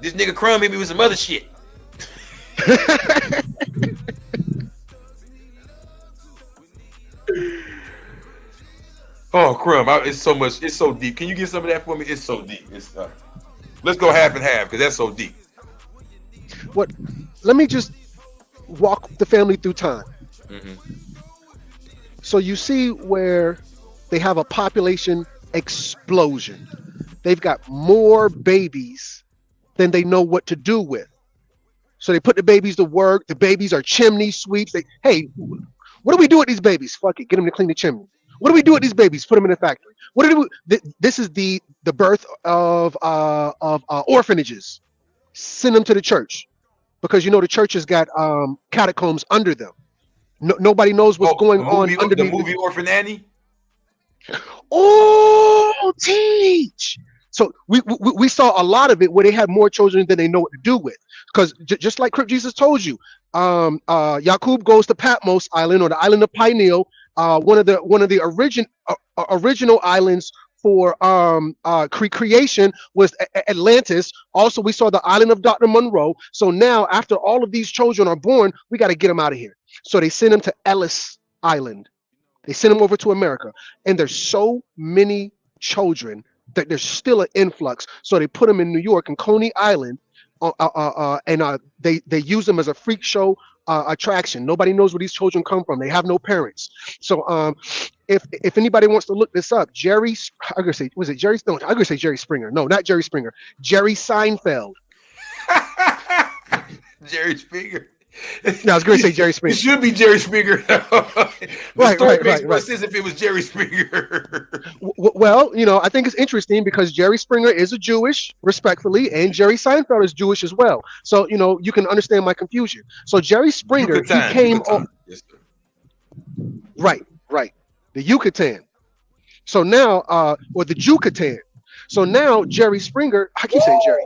This nigga Crumb hit me with some other shit. Oh, Crumb, it's so much. It's so deep. Can you get some of that for me? It's so deep. Let's go half and half because that's so deep. What? Let me just walk the family through time. Mm-hmm. So you see where they have a population explosion. They've got more babies than they know what to do with. So they put the babies to work. The babies are chimney sweeps. Hey, what do we do with these babies? Fuck it, get them to clean the chimney. What do we do with these babies? Put them in the factory. What do we do? This is the birth of orphanages. Send them to the church because you know the church has got catacombs under them. Nobody knows what's going on underneath. The movie Orphan Annie. Oh, teach. So we saw a lot of it where they had more children than they know what to do with. Because just like Crip Jesus told you, Yakub goes to Patmos Island or the island of Pineal, one of the original islands for creation was Atlantis. Also, we saw the island of Dr. Monroe. So now, after all of these children are born, we got to get them out of here. So they send them to Ellis Island. They send them over to America, and there's so many children that there's still an influx. So they put them in New York and Coney Island, and they use them as a freak show attraction. Nobody knows where these children come from. They have no parents. So if anybody wants to look this up, I'm gonna say, was it Jerry? No, I'm gonna say Jerry Springer. No, not Jerry Springer. Jerry Seinfeld. Jerry Springer. No, I was going to say Jerry Springer. It should be Jerry Springer. Right. Sense if it was Jerry Springer. Well, I think it's interesting because Jerry Springer is a Jewish, respectfully, and Jerry Seinfeld is Jewish as well. So, you can understand my confusion. So Jerry Springer, he came on. Yes, sir. Right. The Yucatan. So now, or the Yucatan. So now Jerry Springer, I keep saying Jerry.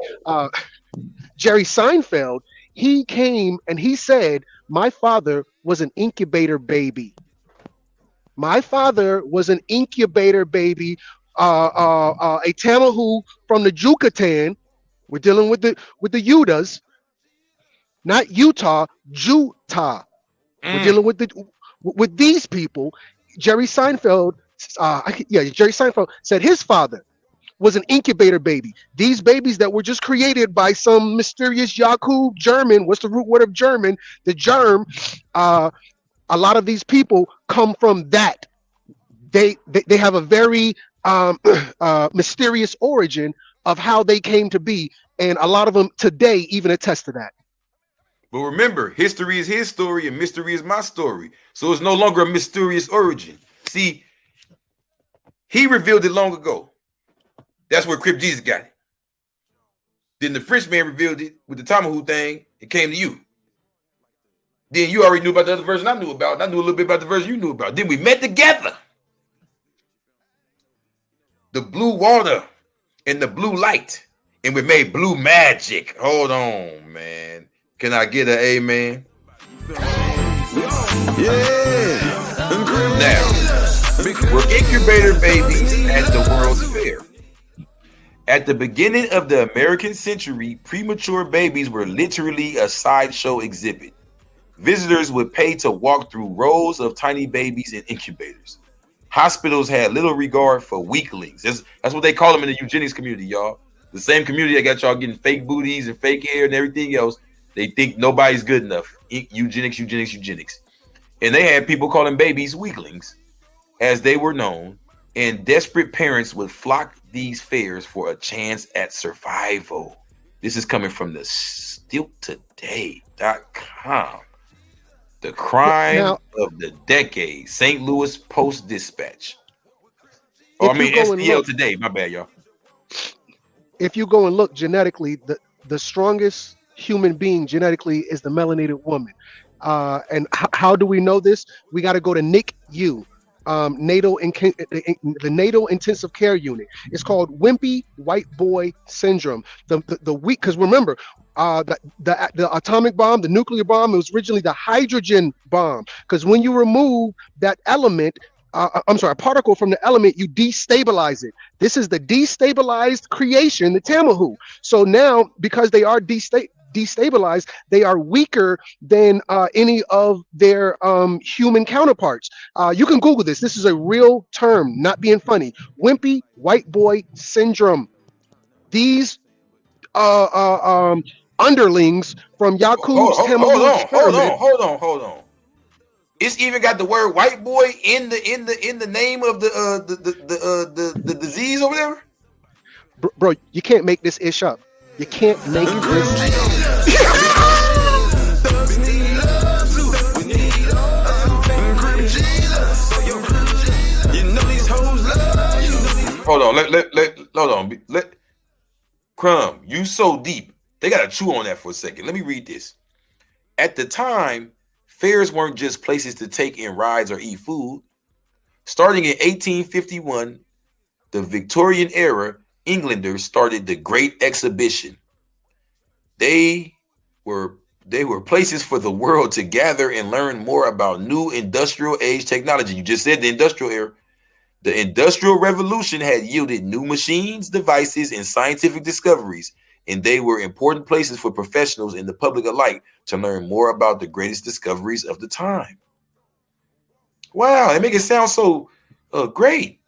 Jerry Seinfeld, he came and he said, my father was an incubator baby. My father was an incubator baby, a Tamahu from the Yucatan. We're dealing with the Utahs, not Utah, Utah. We're dealing with these people. Jerry Seinfeld said his father was an incubator baby. These babies that were just created by some mysterious Yakub German. What's the root word of German? The germ. A lot of these people come from that. They have a very mysterious origin of how they came to be, and a lot of them today even attest to that. But remember, history is his story and mystery is my story. So it's no longer a mysterious origin. See, he revealed it long ago. That's where Crip Jesus got it. Then the French man revealed it with the Tamahu thing. It came to you. Then you already knew about the other version I knew about. And I knew a little bit about the version you knew about. Then we met together. The blue water and the blue light. And we made blue magic. Hold on, man. Can I get an amen? Yeah. Now, we're incubator babies at the World's Fair. At the beginning of the American century, premature babies were literally a sideshow exhibit. Visitors would pay to walk through rows of tiny babies in incubators. Hospitals had little regard for weaklings. That's what they call them in the eugenics community, y'all. The same community that got y'all getting fake booties and fake hair and everything else. They think nobody's good enough. Eugenics. And they had people calling babies weaklings, as they were known. And desperate parents would flock these fairs for a chance at survival. This is coming from the StiltToday.com. The crime of the decade, St. Louis Post-Dispatch. STL Today. My bad, y'all. If you go and look genetically, the strongest human being genetically is the melanated woman. And how do we know this? We got to go to NICU. The NATO intensive care unit. It's called wimpy white boy syndrome. The weak, because remember, the atomic bomb, the nuclear bomb, it was originally the hydrogen bomb. Because when you remove that element, a particle from the element, you destabilize it. This is the destabilized creation, the Tamahu. So now, because they are destabilized, they are weaker than any of their human counterparts. You can Google this. This is a real term, not being funny. Wimpy white boy syndrome. These underlings from Yakub's Tamahu experiment. Hold on. It's even got the word white boy in the name of the disease over there. Bro, you can't make this ish up. You can't make this. Hold on. Hold on. Crumb, you so deep. They gotta chew on that for a second. Let me read this. At the time, fairs weren't just places to take in rides or eat food. Starting in 1851, the Victorian era, Englanders started the Great Exhibition. They were places for the world to gather and learn more about new industrial age technology. You just said the industrial era. The Industrial Revolution had yielded new machines, devices, and scientific discoveries, and they were important places for professionals and the public alike to learn more about the greatest discoveries of the time. Wow, they make it sound so great.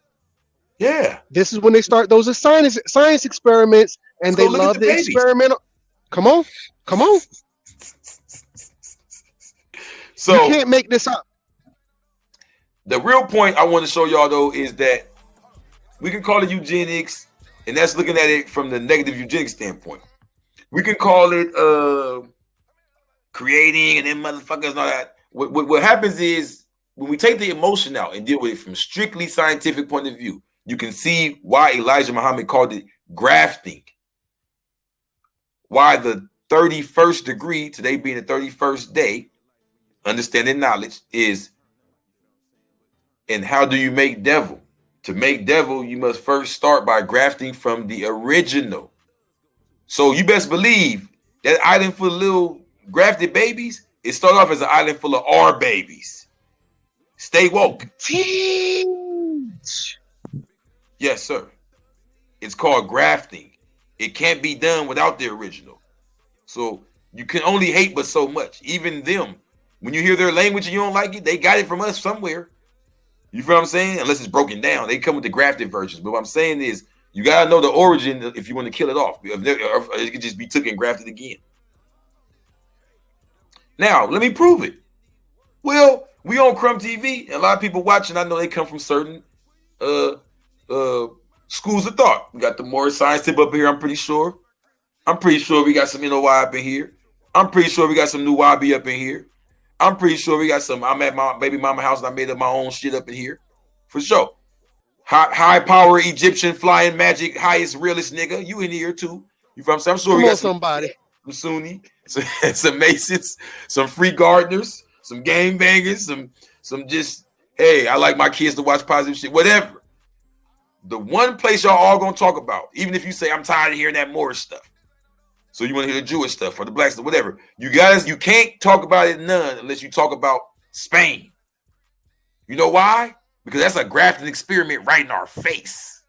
Yeah. This is when they start those science experiments, and they love the experimental. Come on. So you can't make this up. The real point I want to show y'all though is that we can call it eugenics, and that's looking at it from the negative eugenics standpoint. We can call it creating and then motherfuckers and all that. What happens is when we take the emotion out and deal with it from strictly scientific point of view, you can see why Elijah Muhammad called it grafting. Why the 31st degree, today being the 31st day, understanding knowledge is, and how do you make devil? To make devil, you must first start by grafting from the original. So you best believe that island full of little grafted babies, it started off as an island full of our babies. Stay woke. Teach. Yes, sir. It's called grafting. It can't be done without the original. So you can only hate but so much. Even them, when you hear their language and you don't like it, they got it from us somewhere. You feel what I'm saying? Unless it's broken down. They come with the grafted versions. But what I'm saying is, you got to know the origin if you want to kill it off. Or it could just be took and grafted again. Now, let me prove it. Well, we on Crumbtv, and a lot of people watching, I know they come from certain schools of thought. We got the more science tip up here, I'm pretty sure. I'm pretty sure we got some NOI up in here. I'm pretty sure we got some new YB up in here. I'm pretty sure we got some, I'm at my baby mama house and I made up my own shit up in here. For sure. High power Egyptian flying magic, highest realist nigga. You in here too. You feel what I'm saying? I'm sure we got somebody. Some Sunni, some Masons, some free gardeners, some game bangers, some just, hey, I like my kids to watch positive shit, whatever. The one place y'all all gonna talk about, even if you say I'm tired of hearing that Moorish stuff. So you want to hear the Jewish stuff or the black stuff, whatever. You guys, you can't talk about it none unless you talk about Spain. You know why? Because that's a grafting experiment right in our face.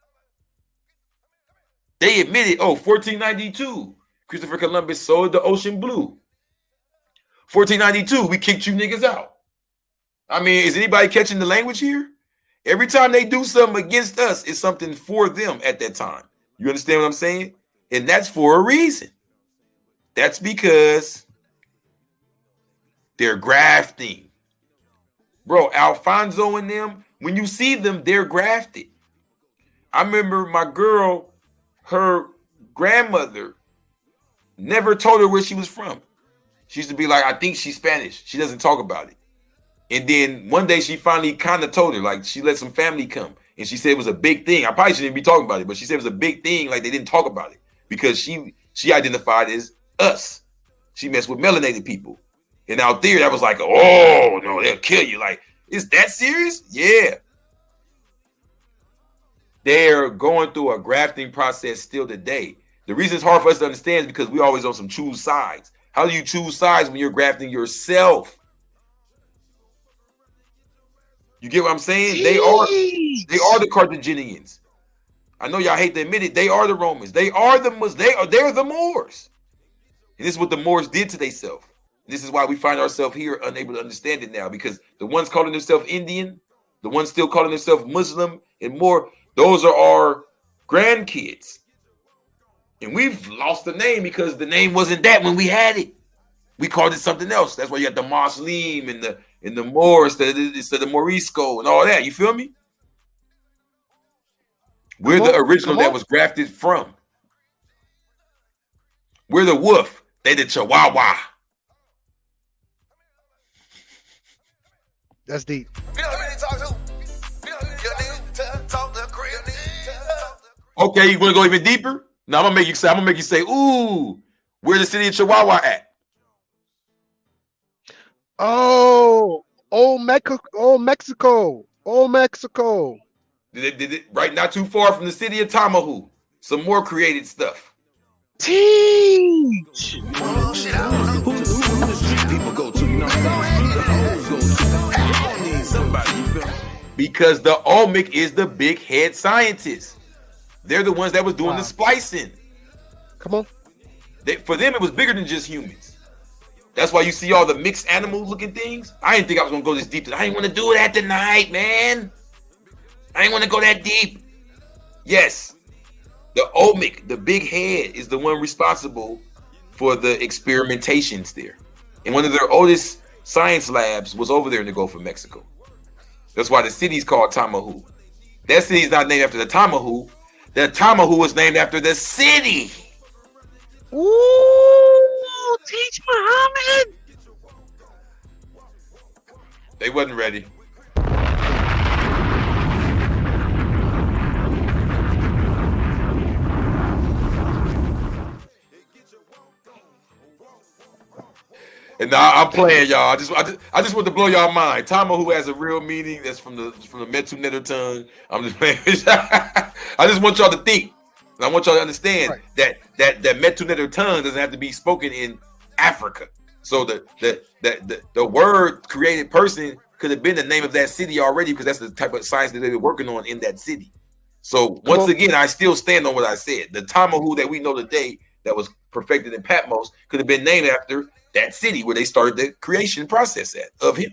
They admitted, 1492, Christopher Columbus sold the ocean blue. 1492, we kicked you niggas out. I mean, is anybody catching the language here? Every time they do something against us, it's something for them at that time. You understand what I'm saying? And that's for a reason. That's because they're grafting. Bro, Alfonso and them, when you see them, they're grafted. I remember my girl, her grandmother never told her where she was from. She used to be like, I think she's Spanish. She doesn't talk about it. And then one day she finally kind of told her, like she let some family come. And she said it was a big thing. I probably shouldn't be talking about it, but she said it was a big thing. Like they didn't talk about it because she identified as us. She messed with melanated people. And out there, that was like, oh, no, they'll kill you. Like, is that serious? Yeah. They're going through a grafting process still today. The reason it's hard for us to understand is because we always on some choose sides. How do you choose sides when you're grafting yourself? You get what I'm saying? Jeez. They are the Carthaginians. I know y'all hate to admit it. They are the Romans. They are the Muslims. They're the Moors. And this is what the Moors did to themselves. This is why we find ourselves here unable to understand it now, because the ones calling themselves Indian, the ones still calling themselves Muslim and more, those are our grandkids. And we've lost the name because the name wasn't that when we had it. We called it something else. That's why you got the Muslim and the Moors, the Morisco and all that. You feel me? We're the original that was grafted from. We're the wolf. They the Chihuahua. That's deep. Okay, you want to go even deeper? Now I'm gonna make you say, ooh, where's the city of Chihuahua at? Oh, Mexico. Did it right not too far from the city of Tamahu. Some more created stuff. Teach. Because the Olmec is the big head scientist. They're the ones that was doing the splicing. Come on. For them, it was bigger than just humans. That's why you see all the mixed animal looking things. I didn't think I was gonna go this deep. I didn't want to do that tonight, man. I didn't want to go that deep. Yes, the Olmec, the big head, is the one responsible for the experimentations there. And one of their oldest science labs was over there in the Gulf of Mexico. That's why the city's called Tamahu. That city's not named after the Tamahu. The Tamahu was named after the city. Ooh, teach Muhammad. They wasn't ready. And now I'm playing, y'all. I just want to blow y'all mind. Tamahu has a real meaning. That's from the Metu Netter tongue. I'm just playing. I just want y'all to think. And I want y'all to understand that Metu Netter tongue doesn't have to be spoken in Africa. So the word created person could have been the name of that city already, because that's the type of science that they were working on in that city. So once again, I still stand on what I said. The Tamahu that we know today that was perfected in Patmos could have been named after that city where they started the creation process of him.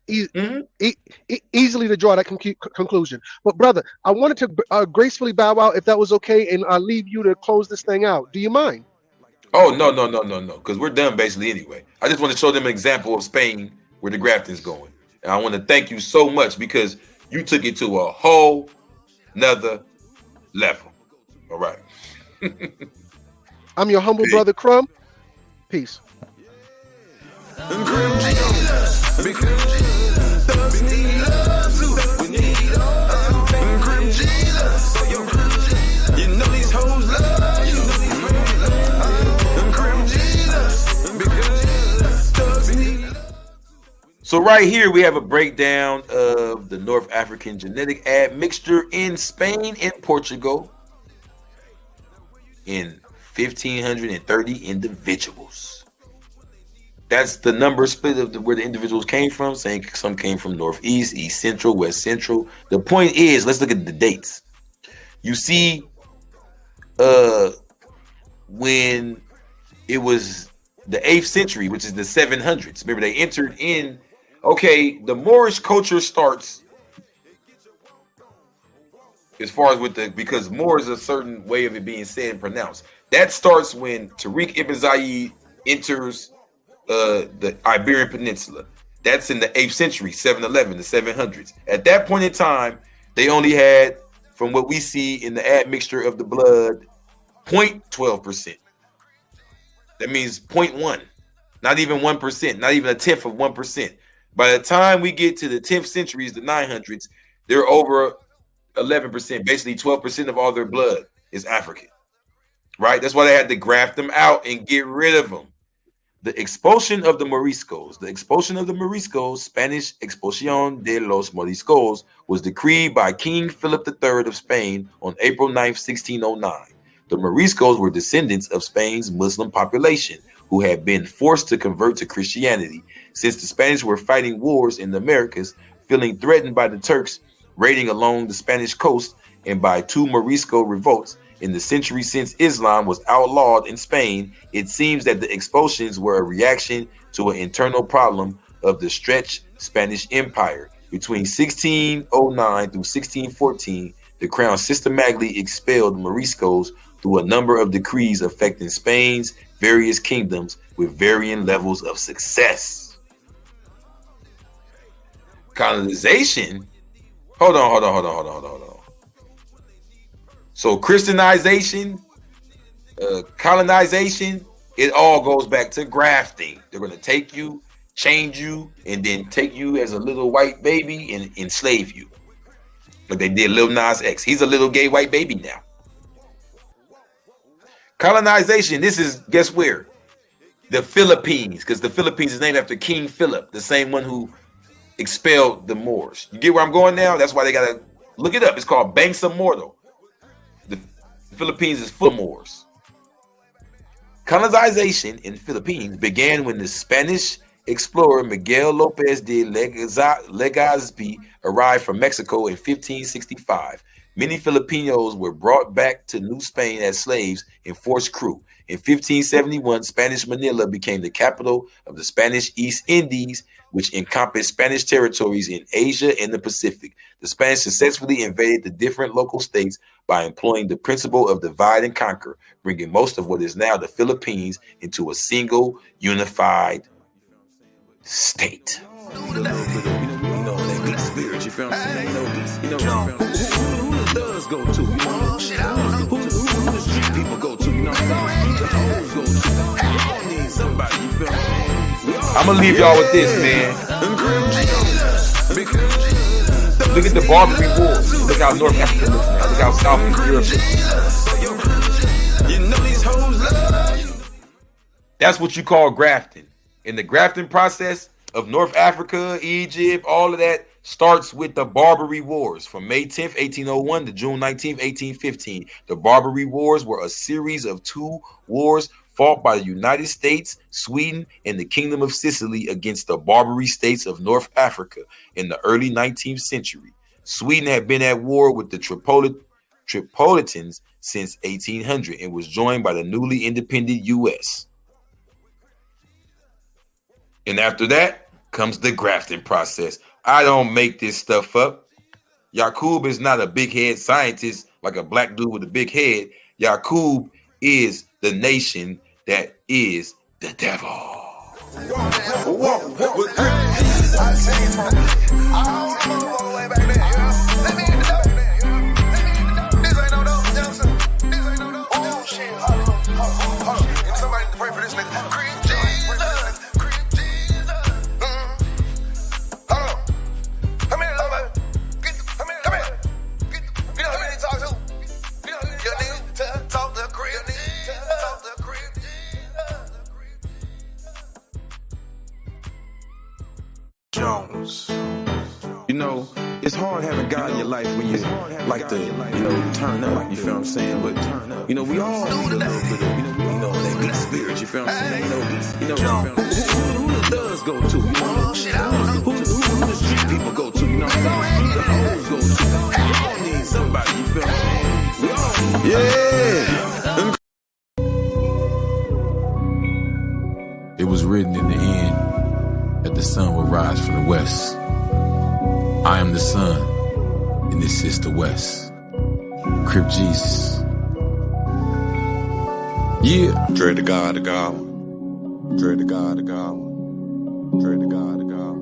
Easily to draw that conclusion. But brother, I wanted to gracefully bow out if that was okay, and I'll leave you to close this thing out. Do you mind? Oh, no, because we're done basically anyway. I just want to show them an example of Spain where the grafting's going. And I want to thank you so much because you took it to a whole nother level. All right. I'm your humble brother, Crumb. Peace. So right here we have a breakdown of the North African genetic admixture in Spain and Portugal in 1,530 individuals. That's the number split of where the individuals came from, saying some came from Northeast, East Central, West Central. The point is, let's look at the dates. You see, when it was the 8th century, which is the 700s, remember they entered in, okay, the Moorish culture starts as far as because Moor is a certain way of it being said and pronounced. That starts when Tariq ibn Zayed enters the Iberian Peninsula. That's in the 8th century, 711, the 700s. At that point in time, they only had, from what we see in the admixture of the blood, 0.12%. That means 0.1, not even 1%, not even a tenth of 1%. By the time we get to the 10th centuries, the 900s, they're over 11%, basically 12% of all their blood is African, right? That's why they had to graft them out and get rid of them. The expulsion of the Moriscos, Spanish Expulsión de los Moriscos, was decreed by King Philip III of Spain on April 9th, 1609. The Moriscos were descendants of Spain's Muslim population who had been forced to convert to Christianity since the Spanish were fighting wars in the Americas, feeling threatened by the Turks raiding along the Spanish coast and by 2 Morisco revolts. In the century since Islam was outlawed in Spain, it seems that the expulsions were a reaction to an internal problem of the stretched Spanish Empire. Between 1609 through 1614, the crown systematically expelled Moriscos through a number of decrees affecting Spain's various kingdoms with varying levels of success. Colonization. Hold on. So Christianization, colonization, it all goes back to grafting. They're going to take you, change you, and then take you as a little white baby and enslave you. Like they did Lil Nas X. He's a little gay white baby now. Colonization, this is, guess where? The Philippines, because the Philippines is named after King Philip, the same one who expelled the Moors. You get where I'm going now? That's why they got to look it up. It's called Bangsa Mortal. The Philippines is full of Moors. Colonization in the Philippines began when the Spanish explorer Miguel Lopez de Legazpi arrived from Mexico in 1565. Many Filipinos were brought back to New Spain as slaves in forced crew. In 1571, Spanish Manila became the capital of the Spanish East Indies, which encompassed Spanish territories in Asia and the Pacific. The Spanish successfully invaded the different local states by employing the principle of divide and conquer, bringing most of what is now the Philippines into a single unified State. You know that good spirit, you feel me? You know who the thugs go to? You know who the street people go to? You know who the hoes go to? I need somebody, you feel me? I'm gonna leave y'all with this, man. Look at the Barbary Wars. Look how North Africa looks now. Look how South Europe looks. You know these hoes love you. That's what you call grafting. In the grafting process of North Africa, Egypt, all of that starts with the Barbary Wars from May 10th, 1801 to June 19th, 1815. The Barbary Wars were a series of 2 wars fought by the United States, Sweden, and the Kingdom of Sicily against the Barbary states of North Africa in the early 19th century. Sweden had been at war with the Tripolitans since 1800 and was joined by the newly independent U.S. And after that comes the grafting process. I don't make this stuff up. Yakub is not a big head scientist like a black dude with a big head. Yakub is the nation that is the devil. Somebody pray for this nigga. Jones. You know, it's hard having God in your life when you like to, turn up, you feel what I'm saying? But, we all need a little bit of, that good spirit, you feel what I'm saying? Who the thugs go to? Who the street people go to? Who the hoes go to? I need somebody, you feel what I'm saying? Yeah. It was written in the end that the sun will rise from the west. I am the sun, and this is the west. Crip Jesus. Yeah. Dread the God, the God. Dread the God, the God. Dread the God, the God.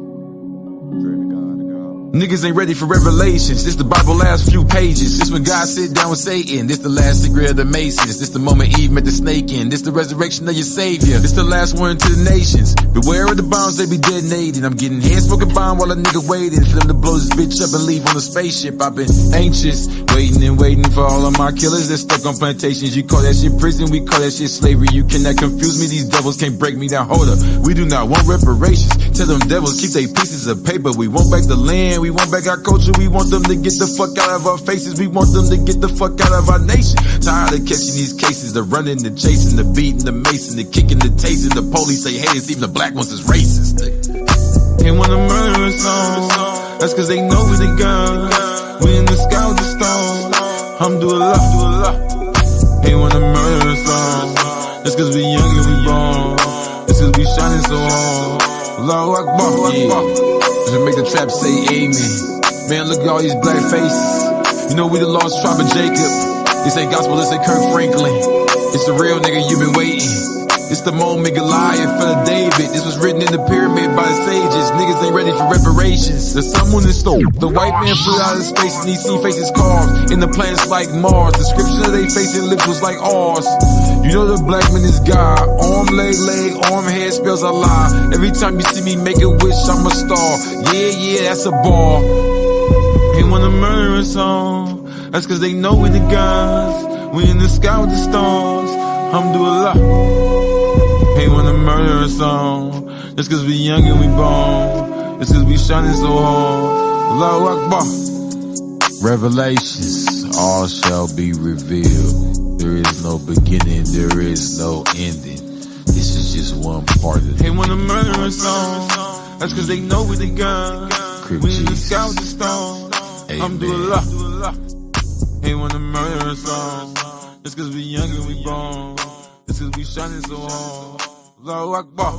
Dread the God, the God. Niggas ain't ready for revelations. This the Bible last few pages. This when God sit down with Satan. This the last secret of the Masons. This the moment Eve met the snake in. This the resurrection of your savior. This the last one to the nations. Beware of the bombs they be detonating. I'm getting head smoking bomb while a nigga waiting for them to blow this bitch up and leave on the spaceship. I've been anxious, waiting and waiting for all of my killers that stuck on plantations. You call that shit prison, we call that shit slavery. You cannot confuse me, these devils can't break me down. Hold up, we do not want reparations. Tell them devils keep their pieces of paper. We want back the land, we want back our culture. We want them to get the fuck out of our faces. We want them to get the fuck out of our nation. Tired of catching these cases, the running, the chasing, the beating, the macing, the kicking, the tasing. The police say haters, even the black ones is racist. They wanna murder us all. That's cause they know we the guns. We in the sky with the stars. Alhamdulillah. They wanna murder us all. That's cause we young and we born. That's cause we shining so hard. Allahu Akbar. Yeah. Just make the trap say amen. Man, look at all these black faces. You know we the lost tribe of Jacob. This ain't gospel, this ain't Kirk Franklin. It's the real nigga, you been waiting. It's the moment Goliath for the David. This was written in the pyramid by the sages. Niggas ain't ready for reparations. There's someone in store. The white man flew out of space and he seen faces carved in the planets like Mars. The description of they face and lips was like ours. You know the black man is God. Arm, leg, arm, head spells Allah. Every time you see me make a wish, I'm a star. Yeah, that's a bar. They wanna murder us all. That's cause they know we the guns. We in the sky with the stars. Alhamdulillah. They wanna murder us all. Just cause we young and we born. Just cause we shining so hard. Allahu Akbar. Revelations, all shall be revealed. There is no beginning, there is no ending. This is just one part of it. They wanna murder us all. That's cause they know we the guns. We in the sky with the stars. Alhamdulillah. They wanna murder us all. Just cause we young and we born. Just cause we shining so hard. Allahu Akbar.